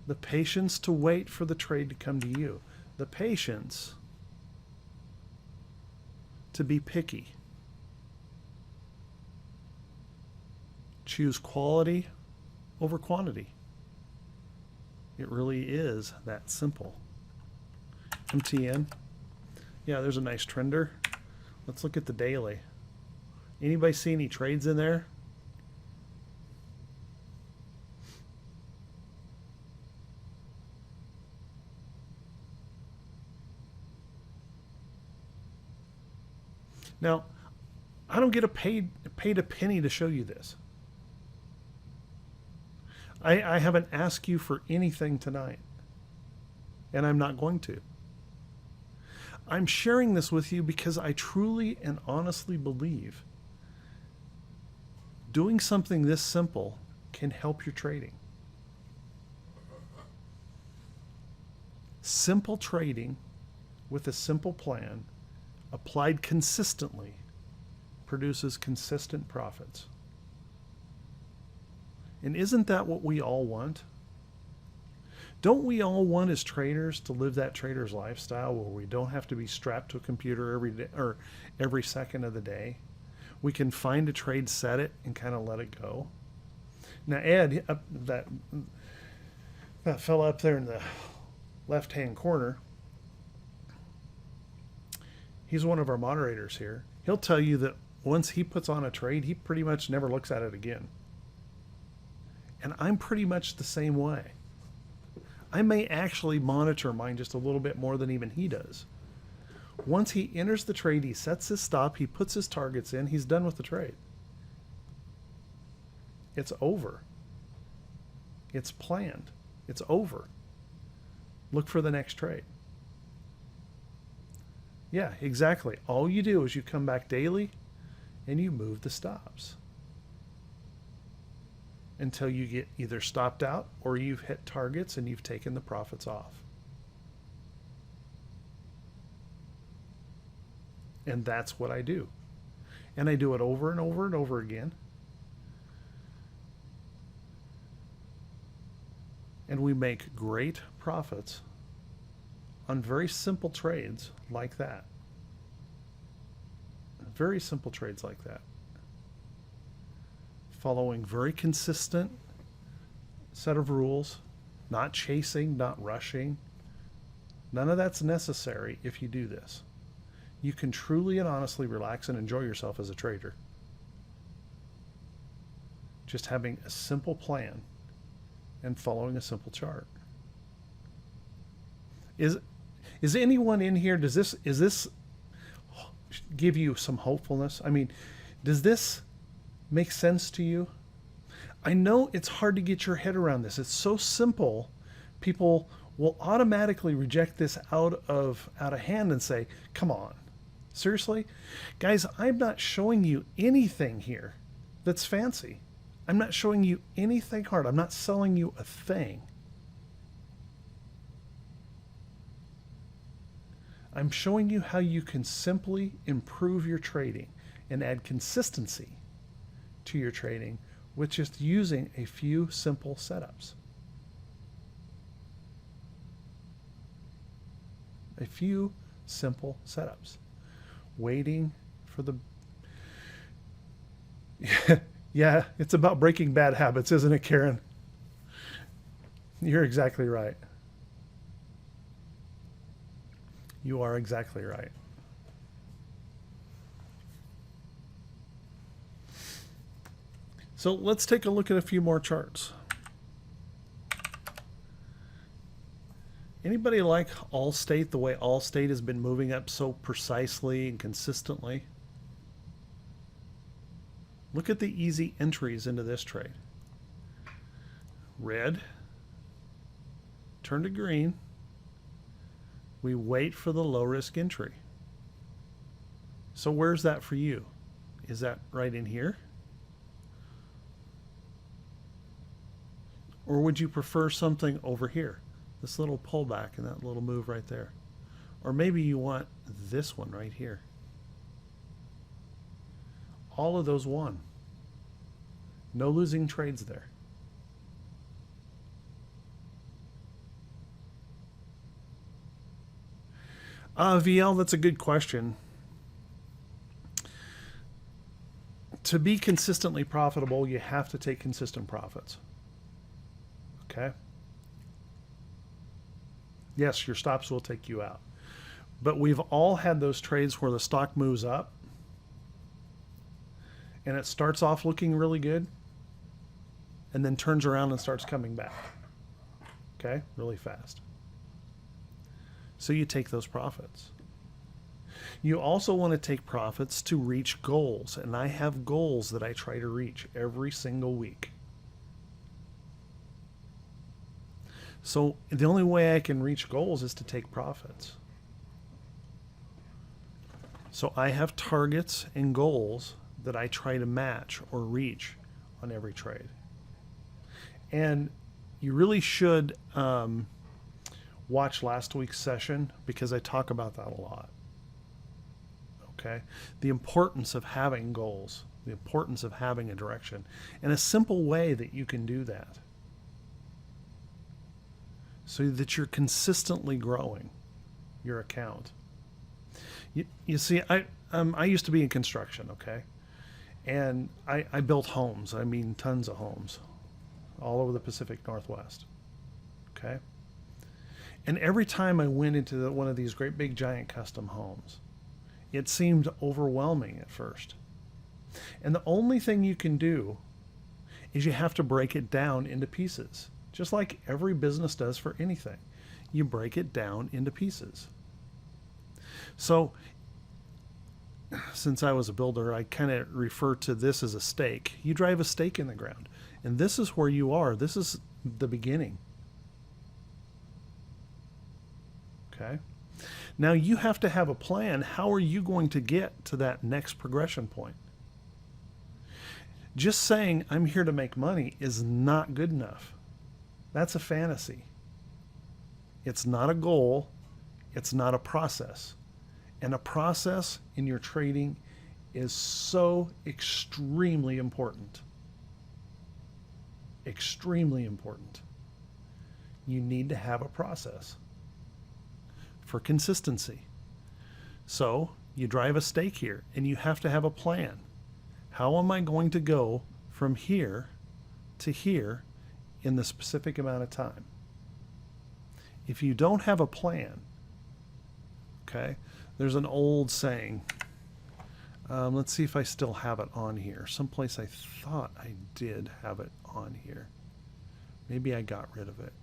The patience to wait for the trade to come to you. The patience to be picky. Choose quality over quantity. It really is that simple. MTN. Yeah, there's a nice trender. Let's look at the daily. Anybody see any trades in there? Now, I don't get paid a penny to show you this. I haven't asked you for anything tonight, and I'm not going to. I'm sharing this with you because I truly and honestly believe doing something this simple can help your trading. Simple trading with a simple plan applied consistently produces consistent profits. And isn't that what we all want? Don't we all want as traders to live that trader's lifestyle where we don't have to be strapped to a computer every day or every second of the day? We can find a trade, set it, and kind of let it go. Now, Ed, that fella up there in the left-hand corner, he's one of our moderators here. He'll tell you that once he puts on a trade, he pretty much never looks at it again. And I'm pretty much the same way. I may actually monitor mine just a little bit more than even he does. Once he enters the trade, he sets his stop, he puts his targets in, he's done with the trade. It's over. It's planned. It's over. Look for the next trade. Yeah, exactly. All you do is you come back daily and you move the stops until you get either stopped out or you've hit targets and you've taken the profits off. And that's what I do. And I do it over and over and over again. And we make great profits on very simple trades like that. Very simple trades like that. Following very consistent set of rules, not chasing, not rushing. None of that's necessary if you do this. You can truly and honestly relax and enjoy yourself as a trader. Just having a simple plan and following a simple chart. Is anyone in here, is this give you some hopefulness? I mean, does this make sense to you? I know it's hard to get your head around this. It's so simple. People will automatically reject this out of hand and say, come on, seriously? Guys, I'm not showing you anything here that's fancy. I'm not showing you anything hard. I'm not selling you a thing. I'm showing you how you can simply improve your trading and add consistency to your trading with just using a few simple setups. A few simple setups. Waiting for the... Yeah, it's about breaking bad habits, isn't it, Karen? You're exactly right. You are exactly right. So let's take a look at a few more charts. Anybody like Allstate, the way Allstate has been moving up so precisely and consistently? Look at the easy entries into this trade. Red, turn to green. We wait for the low risk entry. So where's that for you? Is that right in here? Or would you prefer something over here? This little pullback and that little move right there. Or maybe you want this one right here. All of those won. No losing trades there. VL, that's a good question. To be consistently profitable, you have to take consistent profits. Okay? Yes, your stops will take you out. But we've all had those trades where the stock moves up and it starts off looking really good and then turns around and starts coming back. Okay? Really fast. So you take those profits. You also want to take profits to reach goals. And I have goals that I try to reach every single week. So the only way I can reach goals is to take profits. So I have targets and goals that I try to match or reach on every trade. And you really should watch last week's session because I talk about that a lot. Okay? The importance of having goals, the importance of having a direction, and a simple way that you can do that so that you're consistently growing your account. You see, I used to be in construction, okay? And I built homes. I mean, tons of homes. all over the Pacific Northwest. Okay? And every time I went into one of these great big giant custom homes, it seemed overwhelming at first. And the only thing you can do is you have to break it down into pieces, just like every business does for anything. You break it down into pieces. So, since I was a builder, I kind of refer to this as a stake. You drive a stake in the ground, and this is where you are. This is the beginning. Okay? Now you have to have a plan. How are you going to get to that next progression point? Just saying, I'm here to make money is not good enough. That's a fantasy. It's not a goal. It's not a process. And a process in your trading is so extremely important. Extremely important. You need to have a process for consistency. So you drive a stake here and you have to have a plan. How am I going to go from here to here in the specific amount of time? If you don't have a plan, okay, there's an old saying. Let's see if I still have it on here. Someplace I thought I did have it on here. Maybe I got rid of it.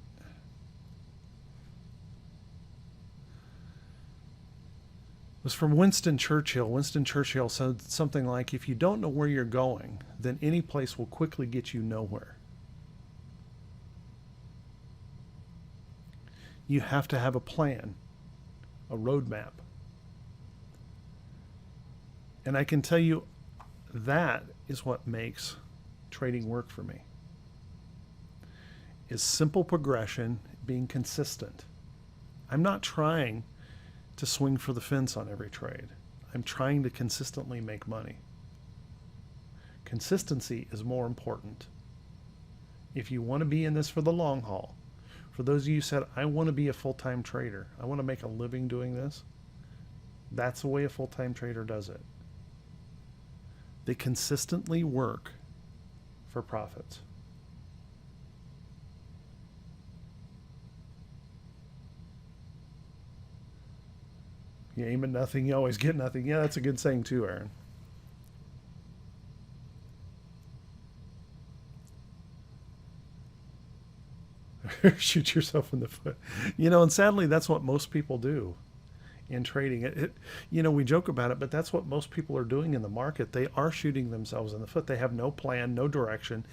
It was from Winston Churchill. Winston Churchill said something like, if you don't know where you're going, then any place will quickly get you nowhere. You have to have a plan, a roadmap. And I can tell you that is what makes trading work for me. Is simple progression, being consistent. I'm not trying to swing for the fence on every trade. I'm trying to consistently make money. Consistency is more important. If you want to be in this for the long haul, for those of you who said, I want to be a full-time trader, I want to make a living doing this, that's the way a full-time trader does it. They consistently work for profits. You aim at nothing, you always get nothing. Yeah, that's a good saying too, Aaron. Shoot yourself in the foot. You know, and sadly, that's what most people do in trading. You know, we joke about it, but that's what most people are doing in the market. They are shooting themselves in the foot. They have no plan, no direction.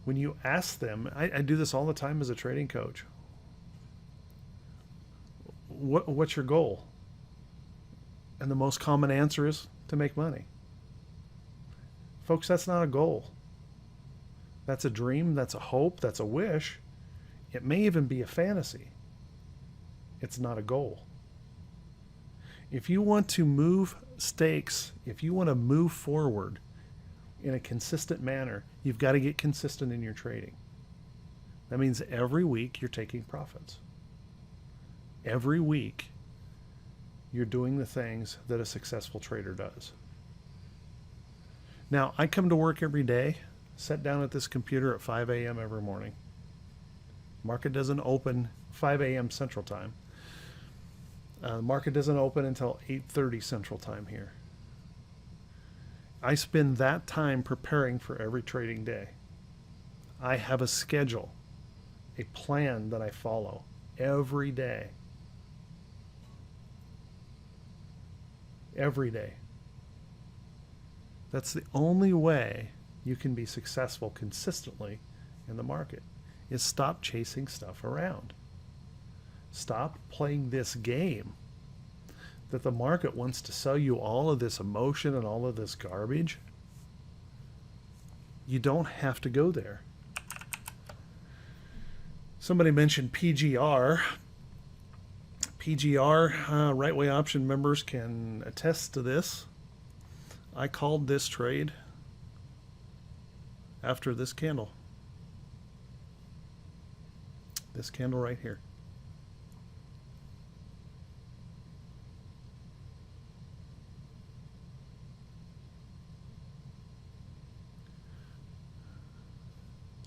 When you ask them, I do this all the time as a trading coach. What's your goal? And the most common answer is to make money. Folks, that's not a goal. That's a dream, that's a hope, that's a wish. It may even be a fantasy. It's not a goal. If you want to move stakes, if you want to move forward in a consistent manner, you've got to get consistent in your trading. That means every week you're taking profits. Every week you're doing the things that a successful trader does. Now, I come to work every day, sit down at this computer at 5 a.m. every morning. Market doesn't open 5 a.m. Central Time. The market doesn't open until 8:30 Central Time here. I spend that time preparing for every trading day. I have a schedule, a plan that I follow every day. Every day. That's the only way you can be successful consistently in the market, is stop chasing stuff around. Stop playing this game that the market wants to sell you all of this emotion and all of this garbage. You don't have to go there. Somebody mentioned PGR. PGR, Right Way Option members can attest to this. I called this trade after this candle. This candle right here.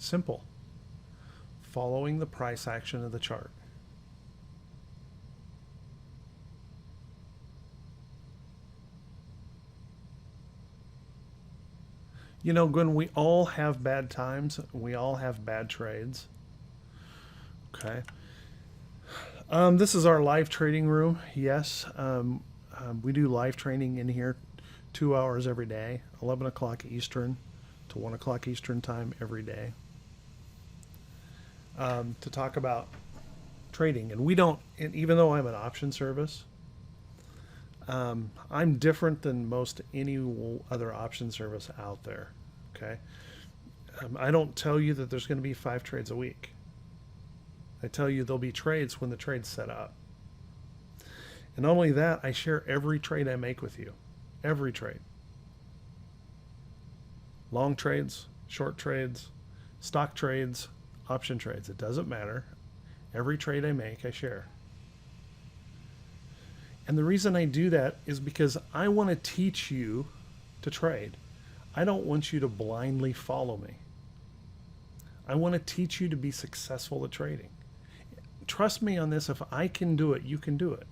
Simple. Following the price action of the chart. You know, Gwen, we all have bad times. We all have bad trades. Okay. This is our live trading room. Yes. We do live training in here 2 hours every day, 11 o'clock Eastern to 1 o'clock Eastern time every day, to talk about trading. And we don't, and even though I'm an option service, I'm different than most any other option service out there. Okay. I don't tell you that there's going to be 5 trades a week. I tell you there'll be trades when the trade's set up. And not only that, I share every trade I make with you. Every trade. Long trades, short trades, stock trades, option trades. It doesn't matter. Every trade I make, I share. And the reason I do that is because I want to teach you to trade. I don't want you to blindly follow me. I want to teach you to be successful at trading. Trust me on this. If I can do it, you can do it.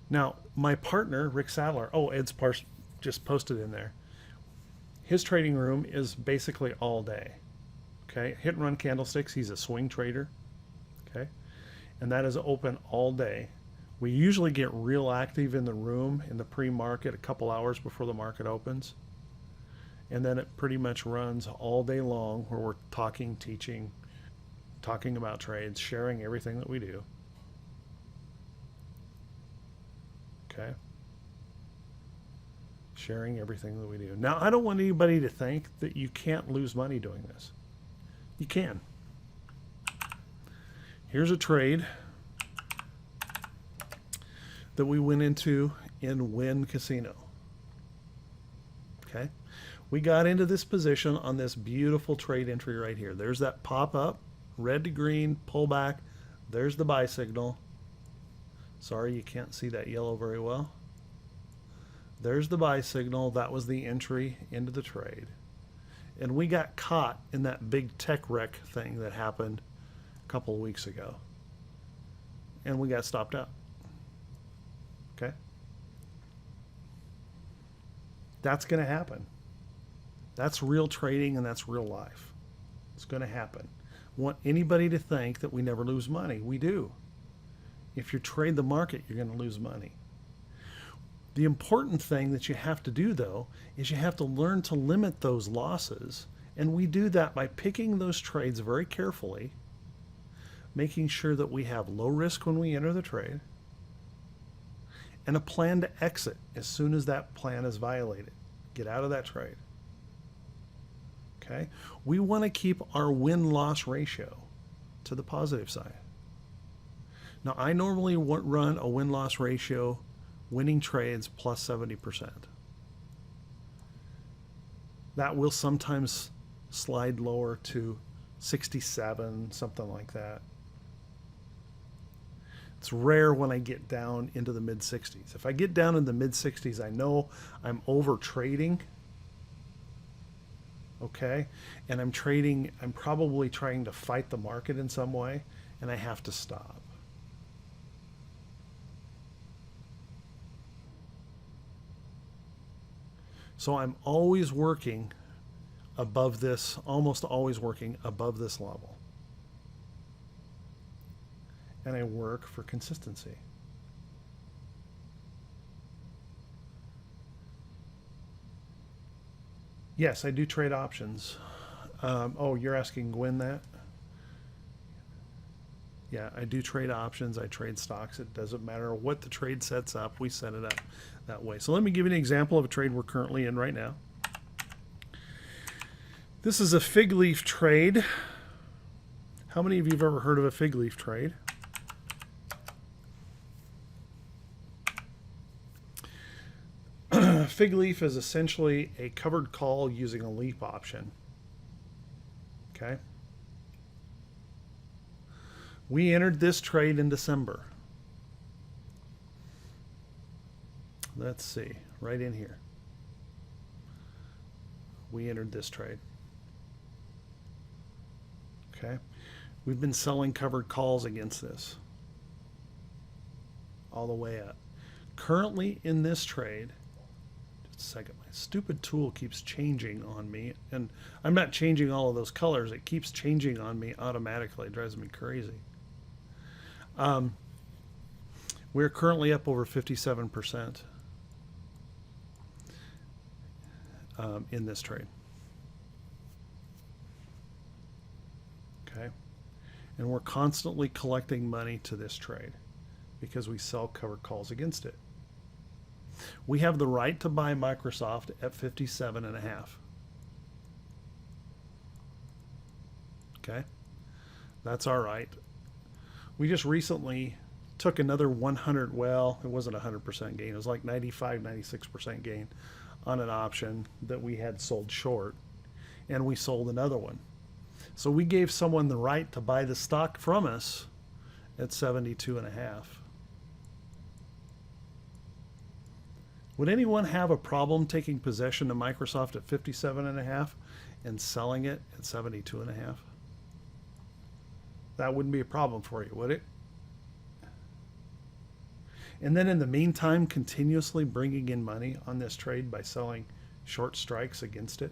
Now, my partner, Rick Sadler, Ed's just posted in there. His trading room is basically all day. Okay, hit and run candlesticks. He's a swing trader. Okay, and that is open all day. We usually get real active in the room in the pre-market a couple hours before the market opens. And then it pretty much runs all day long where we're talking, teaching, talking about trades, sharing everything that we do. Okay. Sharing everything that we do. Now, I don't want anybody to think that you can't lose money doing this. You can. Here's a trade that we went into in Wynn Casino. Okay. We got into this position on this beautiful trade entry right here. There's that pop up, red to green, pull back. There's the buy signal. Sorry, you can't see that yellow very well. There's the buy signal. That was the entry into the trade. And we got caught in that big tech wreck thing that happened a couple of weeks ago. And we got stopped out. Okay? That's going to happen. That's real trading and that's real life. It's going to happen. Want anybody to think that we never lose money? We do. If you trade the market, you're going to lose money. The important thing that you have to do, though, is you have to learn to limit those losses. And we do that by picking those trades very carefully, making sure that we have low risk when we enter the trade, and a plan to exit as soon as that plan is violated. Get out of that trade. Okay? We want to keep our win-loss ratio to the positive side. Now, I normally run a win-loss ratio, winning trades plus 70%. That will sometimes slide lower to 67, something like that. It's rare when I get down into the mid-60s. If I get down in the mid-60s, I know I'm over trading. Okay? And I'm probably trying to fight the market in some way, and I have to stop. So I'm always working above this, almost always working above this level. And I work for consistency. Yes, I do trade options. You're asking Gwen that? Yeah, I do trade options. I trade stocks. It doesn't matter what the trade sets up. We set it up that way. So let me give you an example of a trade we're currently in right now. This is a fig leaf trade. How many of you have ever heard of a fig leaf trade? Fig leaf is essentially a covered call using a leap option. Okay. We entered this trade in December. Let's see, right in here. we entered this trade. Okay. We've been selling covered calls against this all the way up. Currently in this trade, just a second, my stupid tool keeps changing on me, and I'm not changing all of those colors. It keeps changing on me automatically. It drives me crazy. We're currently up over 57% in this trade. Okay. And we're constantly collecting money to this trade because we sell covered calls against it. We have the right to buy Microsoft at 57.5. Okay. That's our right. We just recently took another 100, well, it wasn't 100% gain. It was like 95, 96% gain on an option that we had sold short, and we sold another one. So we gave someone the right to buy the stock from us at 72.5. Would anyone have a problem taking possession of Microsoft at 57.5 and selling it at 72.5? That wouldn't be a problem for you, would it? And then in the meantime, continuously bringing in money on this trade by selling short strikes against it.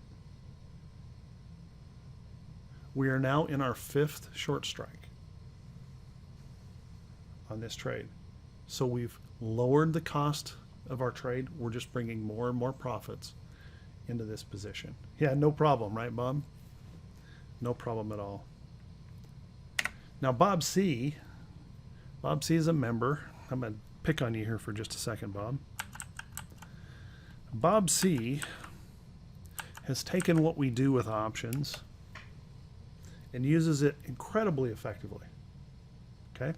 We are now in our 5th short strike on this trade. So we've lowered the cost of our trade. We're just bringing more and more profits into this position. Yeah, no problem, right, Bob? No problem at all. Now, Bob C is a member. I'm going to pick on you here for just a second, Bob. Bob C has taken what we do with options and uses it incredibly effectively. Okay?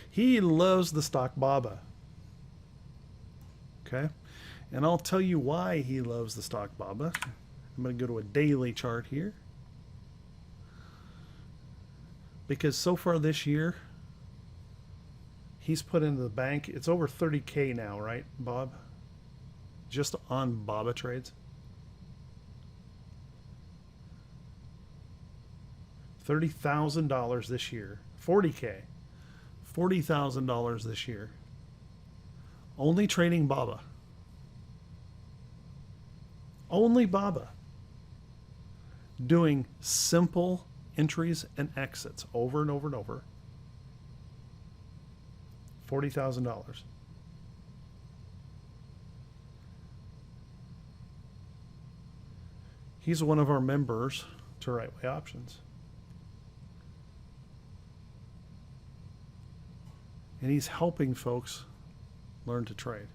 He loves the stock BABA. Okay? And I'll tell you why he loves the stock BABA. I'm going to go to a daily chart here. Because so far this year, he's put into the bank, it's over 30K now, right, Bob? Just on BABA trades. $30,000 this year. 40K. $40,000 this year. Only trading BABA. Only BABA. Doing simple entries and exits over and over and over. $40,000. He's one of our members to Right Way Options. And he's helping folks learn to trade.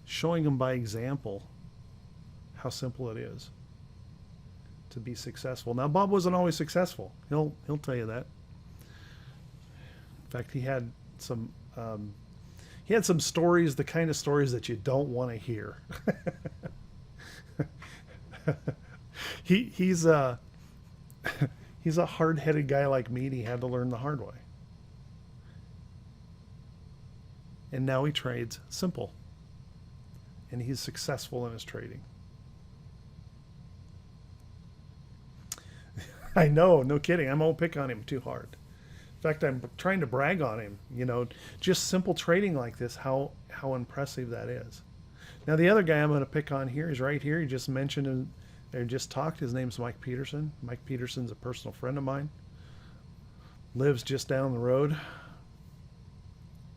Showing them by example how simple it is to be successful. Now, Bob wasn't always successful. He'll tell you that. In fact, he had some stories, the kind of stories that you don't want to hear. He's a hard-headed guy like me, and he had to learn the hard way. And now he trades simple. And he's successful in his trading. I know, no kidding. I won't pick on him too hard. In fact, I'm trying to brag on him. You know, just simple trading like this, how impressive that is. Now, the other guy I'm going to pick on here is right here. He just mentioned or just talked. His name's Mike Peterson. Mike Peterson's a personal friend of mine. Lives just down the road.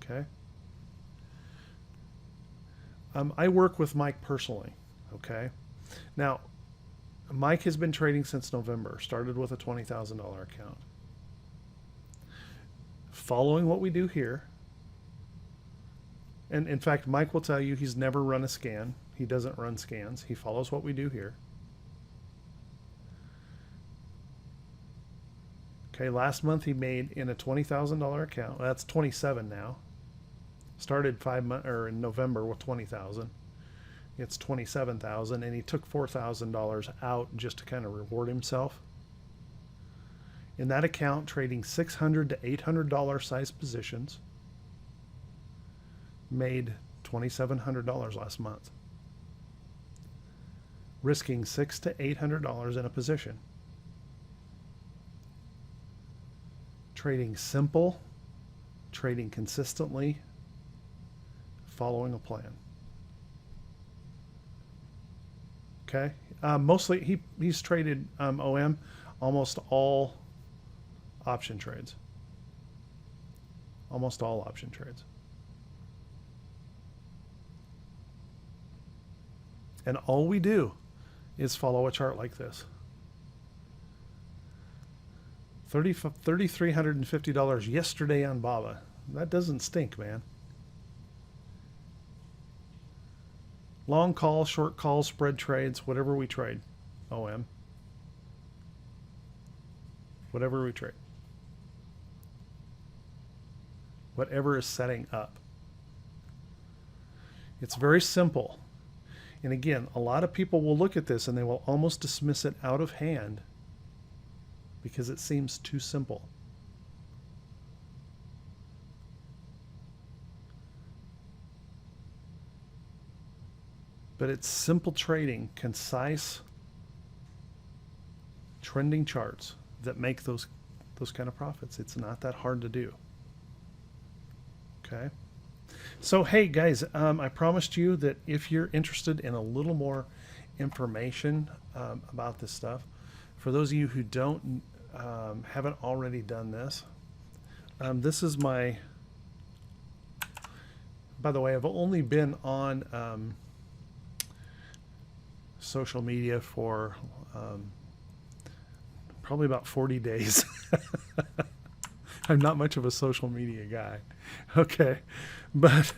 Okay. I work with Mike personally. Okay. Now, Mike has been trading since November. Started with a $20,000 account. Following what we do here, and in fact, Mike will tell you he's never run a scan. He doesn't run scans. He follows what we do here. Okay, last month he made in a $20,000 account. That's 27 now. Started in November with 20,000. It's 27,000, and he took $4,000 out just to kind of reward himself. In that account, trading $600 to $800 size positions, made $2,700 last month. risking $600 to $800 in a position. Trading simple, trading consistently, following a plan. Okay. Mostly he's traded OM almost all option trades. Almost all option trades. And all we do is follow a chart like this. $3,350 yesterday on BABA. That doesn't stink, man. Long call, short call, spread trades, whatever we trade. OM. Whatever we trade. Whatever is setting up. It's very simple. And again, a lot of people will look at this and they will almost dismiss it out of hand because it seems too simple. But it's simple trading, concise, trending charts that make those kind of profits. It's not that hard to do. Okay. So, hey guys, I promised you that if you're interested in a little more information about this stuff, for those of you who haven't already done this, this is my, by the way, I've only been on social media for probably about 40 days. I'm not much of a social media guy. Okay. But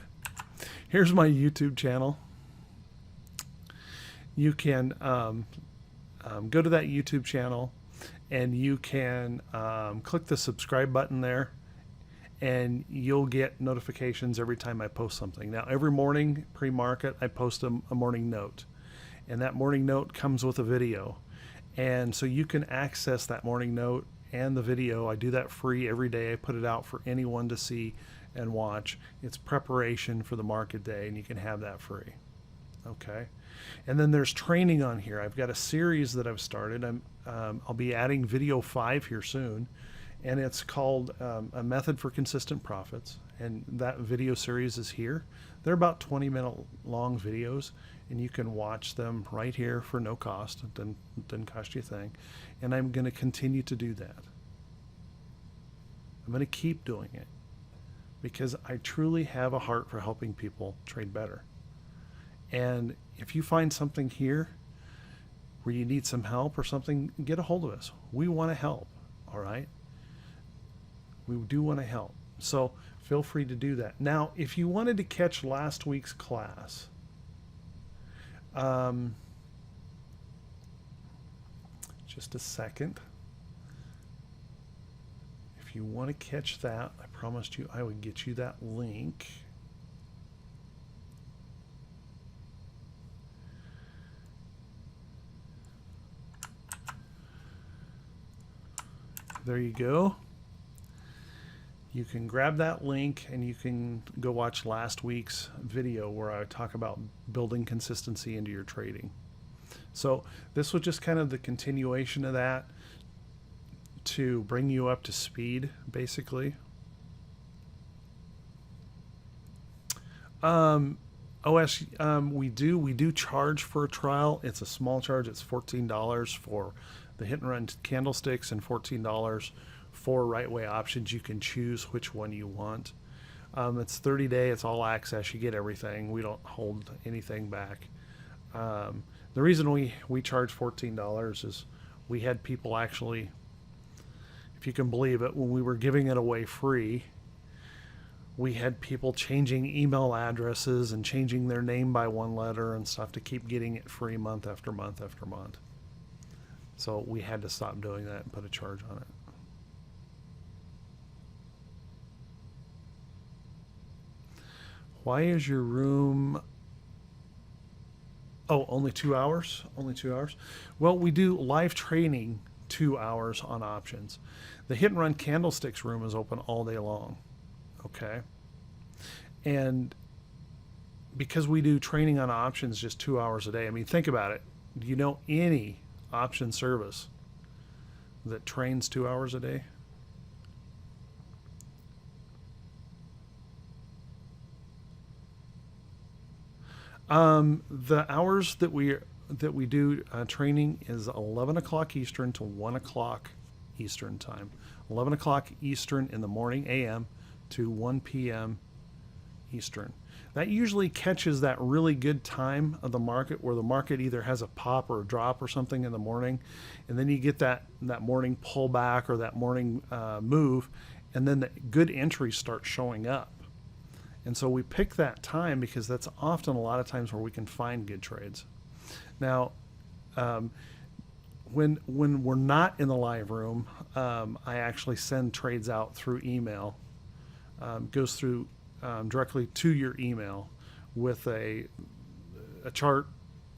here's my YouTube channel. You can go to that YouTube channel and you can click the subscribe button there and you'll get notifications every time I post something. Now, every morning pre-market, I post a morning note, and that morning note comes with a video. And so you can access that morning note and the video. I do that free every day. I put it out for anyone to see and watch. It's preparation for the market day, and you can have that free. Okay. And then there's training on here. I've got a series that I've started. I'll be adding video 5 here soon, and it's called A Method for Consistent Profits. And that video series is here. They're about 20-minute long videos, and you can watch them right here for no cost. It doesn't cost you a thing. And I'm going to continue to do that. I'm going to keep doing it because I truly have a heart for helping people trade better. And if you find something here where you need some help or something, get a hold of us. We want to help, all right? We do want to help. So feel free to do that. Now, if you wanted to catch last week's class, just a second. If you want to catch that, I promised you I would get you that link. There you go. You can grab that link and you can go watch last week's video where I talk about building consistency into your trading. So this was just kind of the continuation of that to bring you up to speed, basically. We do charge for a trial. It's a small charge. It's $14 for the hit and run candlesticks and $14 for right way options. You can choose which one you want. It's 30-day. It's all access. You get everything. We don't hold anything back. The reason we charge $14 is we had people actually, if you can believe it, when we were giving it away free, we had people changing email addresses and changing their name by one letter and stuff to keep getting it free month after month after month. So we had to stop doing that and put a charge on it. Why is your room... Oh, only 2 hours? Only 2 hours? Well, we do live training 2 hours on options. The hit and run candlesticks room is open all day long. Okay. And because we do training on options just 2 hours a day, I mean, think about it. Do you know any option service that trains 2 hours a day? The hours that we do training is 11 o'clock Eastern to 1 o'clock Eastern time. 11 o'clock Eastern in the morning a.m. to 1 p.m. Eastern. That usually catches that really good time of the market where the market either has a pop or a drop or something in the morning, and then you get that morning pullback or that morning move, and then the good entries start showing up. And so we pick that time because that's often a lot of times where we can find good trades. Now, when we're not in the live room, I actually send trades out through email. Goes through directly to your email with a chart,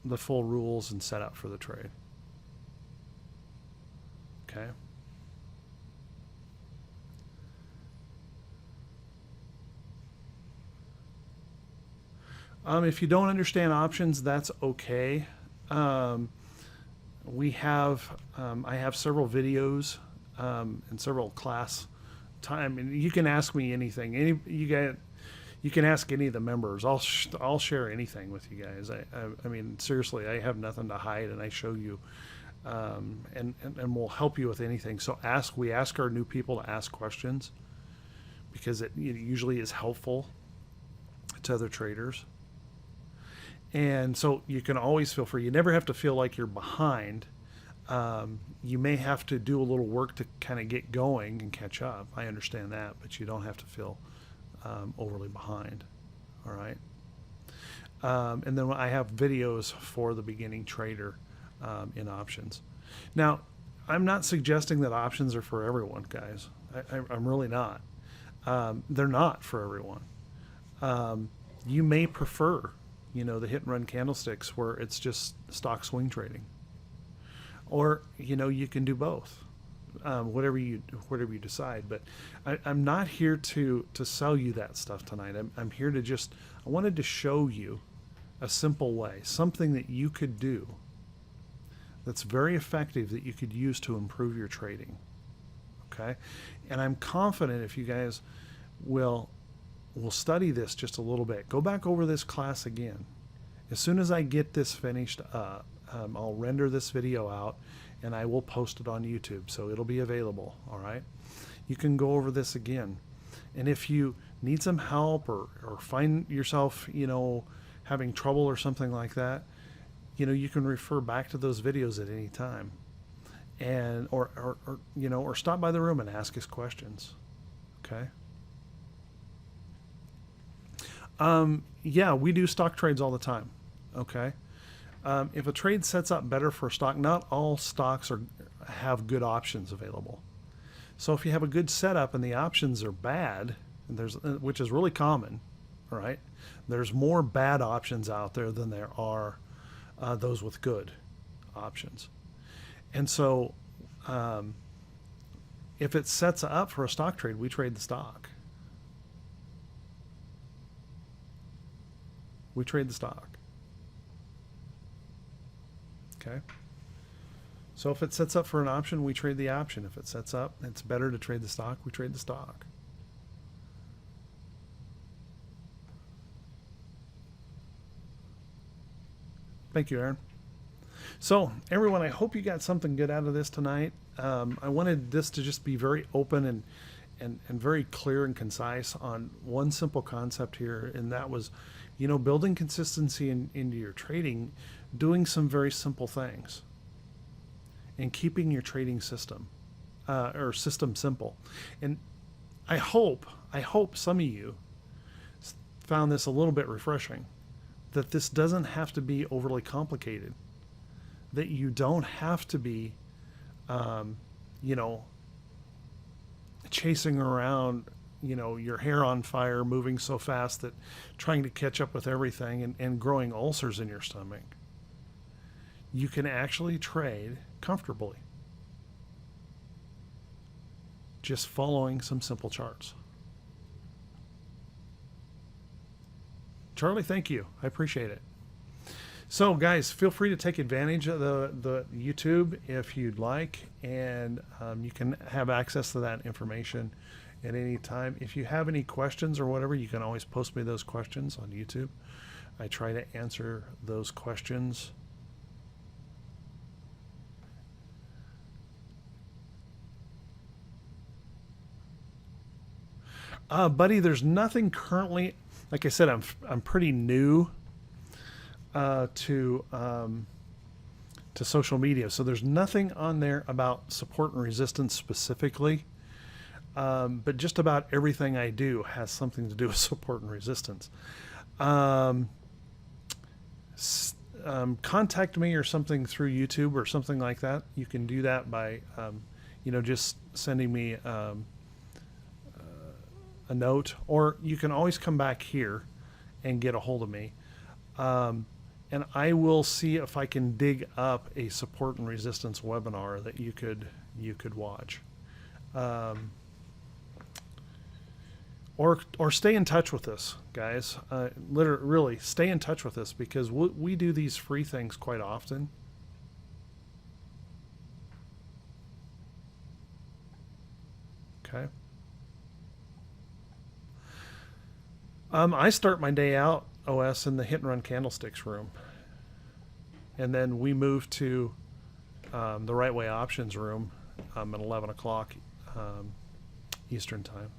the full rules, and setup for the trade. Okay. If you don't understand options, that's okay. We have I have several videos and several class time, and you can ask me anything. You can ask any of the members. I'll share anything with you guys. I mean, seriously, I have nothing to hide, and I show you, and we'll help you with anything. So we ask our new people to ask questions because it usually is helpful to other traders. And so you can always feel free. You never have to feel like you're behind. You may have to do a little work to kind of get going and catch up. I understand that, but you don't have to feel overly behind. All right. And then I have videos for the beginning trader in options. Now, I'm not suggesting that options are for everyone, guys. I'm really not. They're not for everyone. You may prefer the hit and run candlesticks where it's just stock swing trading, or you can do both, whatever you decide. But I'm not here to sell you that stuff tonight. I'm here to I wanted to show you a simple way, something that you could do that's very effective that you could use to improve your trading. Okay, and I'm confident if you guys will study this just a little bit. Go back over this class again. As soon as I get this finished up, I'll render this video out and I will post it on YouTube, so it'll be available. All right, you can go over this again, and if you need some help or find yourself having trouble or something like that, you can refer back to those videos at any time, and or stop by the room and ask us questions. Okay. Yeah, we do stock trades all the time. Okay. If a trade sets up better for a stock, not all stocks have good options available. So if you have a good setup and the options are bad, which is really common, right? There's more bad options out there than there are those with good options. And so if it sets up for a stock trade, we trade the stock. We trade the stock. Okay. So if it sets up for an option, we trade the option. If it sets up, it's better to trade the stock, we trade the stock. Thank you, Aaron. So everyone, I hope you got something good out of this tonight. I wanted this to just be very open and very clear and concise on one simple concept here, and that was, building consistency into your trading, doing some very simple things, and keeping your trading system or system simple. And I hope some of you found this a little bit refreshing, that this doesn't have to be overly complicated, that you don't have to be, chasing around, your hair on fire, moving so fast that trying to catch up with everything and growing ulcers in your stomach. You can actually trade comfortably, just following some simple charts. Charlie, thank you. I appreciate it. So, guys, feel free to take advantage of the YouTube if you'd like, and you can have access to that information at any time. If you have any questions or whatever, you can always post me those questions on YouTube. I try to answer those questions. Buddy, there's nothing currently. Like I said, I'm pretty new to social media, so there's nothing on there about support and resistance specifically. But just about everything I do has something to do with support and resistance. Contact me or something through YouTube or something like that. You can do that by, just sending me a note, or you can always come back here and get a hold of me. And I will see if I can dig up a support and resistance webinar that you could watch. Or stay in touch with us, guys. Really, stay in touch with us, because we do these free things quite often. Okay. I start my day out, OS, in the Hit and Run Candlesticks room. And then we move to the Right Way Options room at 11 o'clock Eastern Time.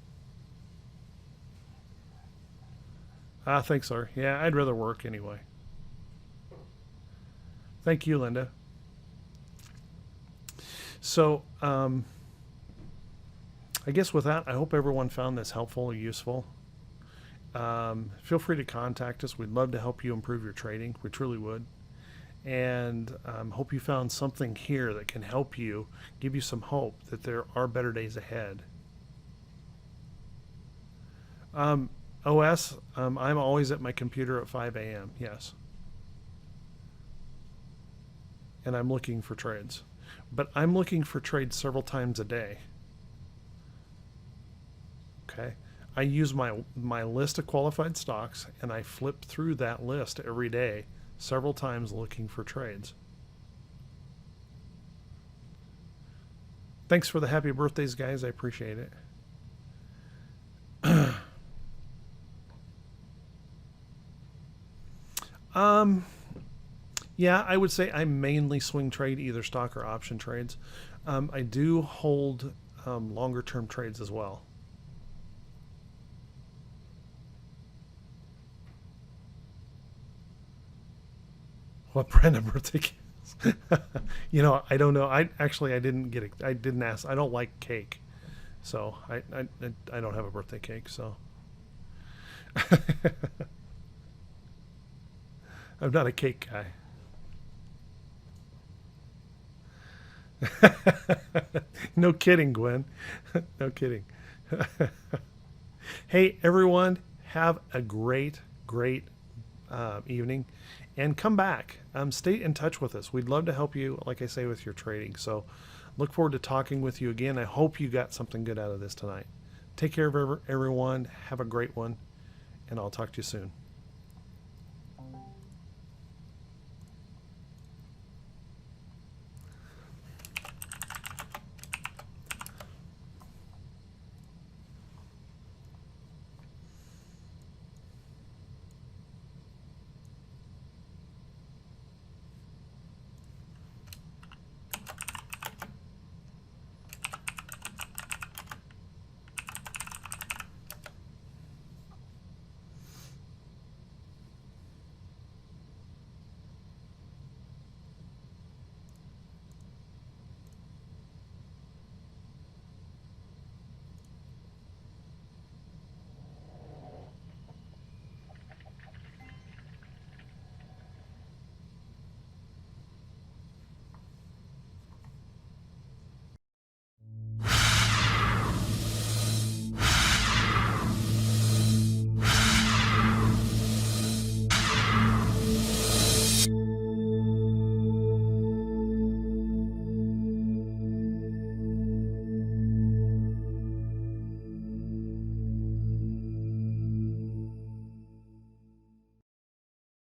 Thanks, sir. Yeah, I'd rather work anyway. Thank you, Linda. So, I guess with that, I hope everyone found this helpful or useful. Feel free to contact us. We'd love to help you improve your trading. We truly would. And hope you found something here that can help you, give you some hope that there are better days ahead. OS, I'm always at my computer at 5 a.m. Yes. And I'm looking for trades. But I'm looking for trades several times a day. Okay. I use my list of qualified stocks, and I flip through that list every day, several times, looking for trades. Thanks for the happy birthdays, guys. I appreciate it. Yeah, I would say I mainly swing trade, either stock or option trades. I do hold longer term trades as well. What brand of birthday cake? I don't know. I didn't get it. I didn't ask. I don't like cake, so I don't have a birthday cake. So I'm not a cake guy. No kidding, Gwen. No kidding. Hey, everyone, have a great evening, and come back. Stay in touch with us. We'd love to help you, like I say, with your trading. So look forward to talking with you again. I hope you got something good out of this tonight. Take care of everyone. Have a great one, and I'll talk to you soon.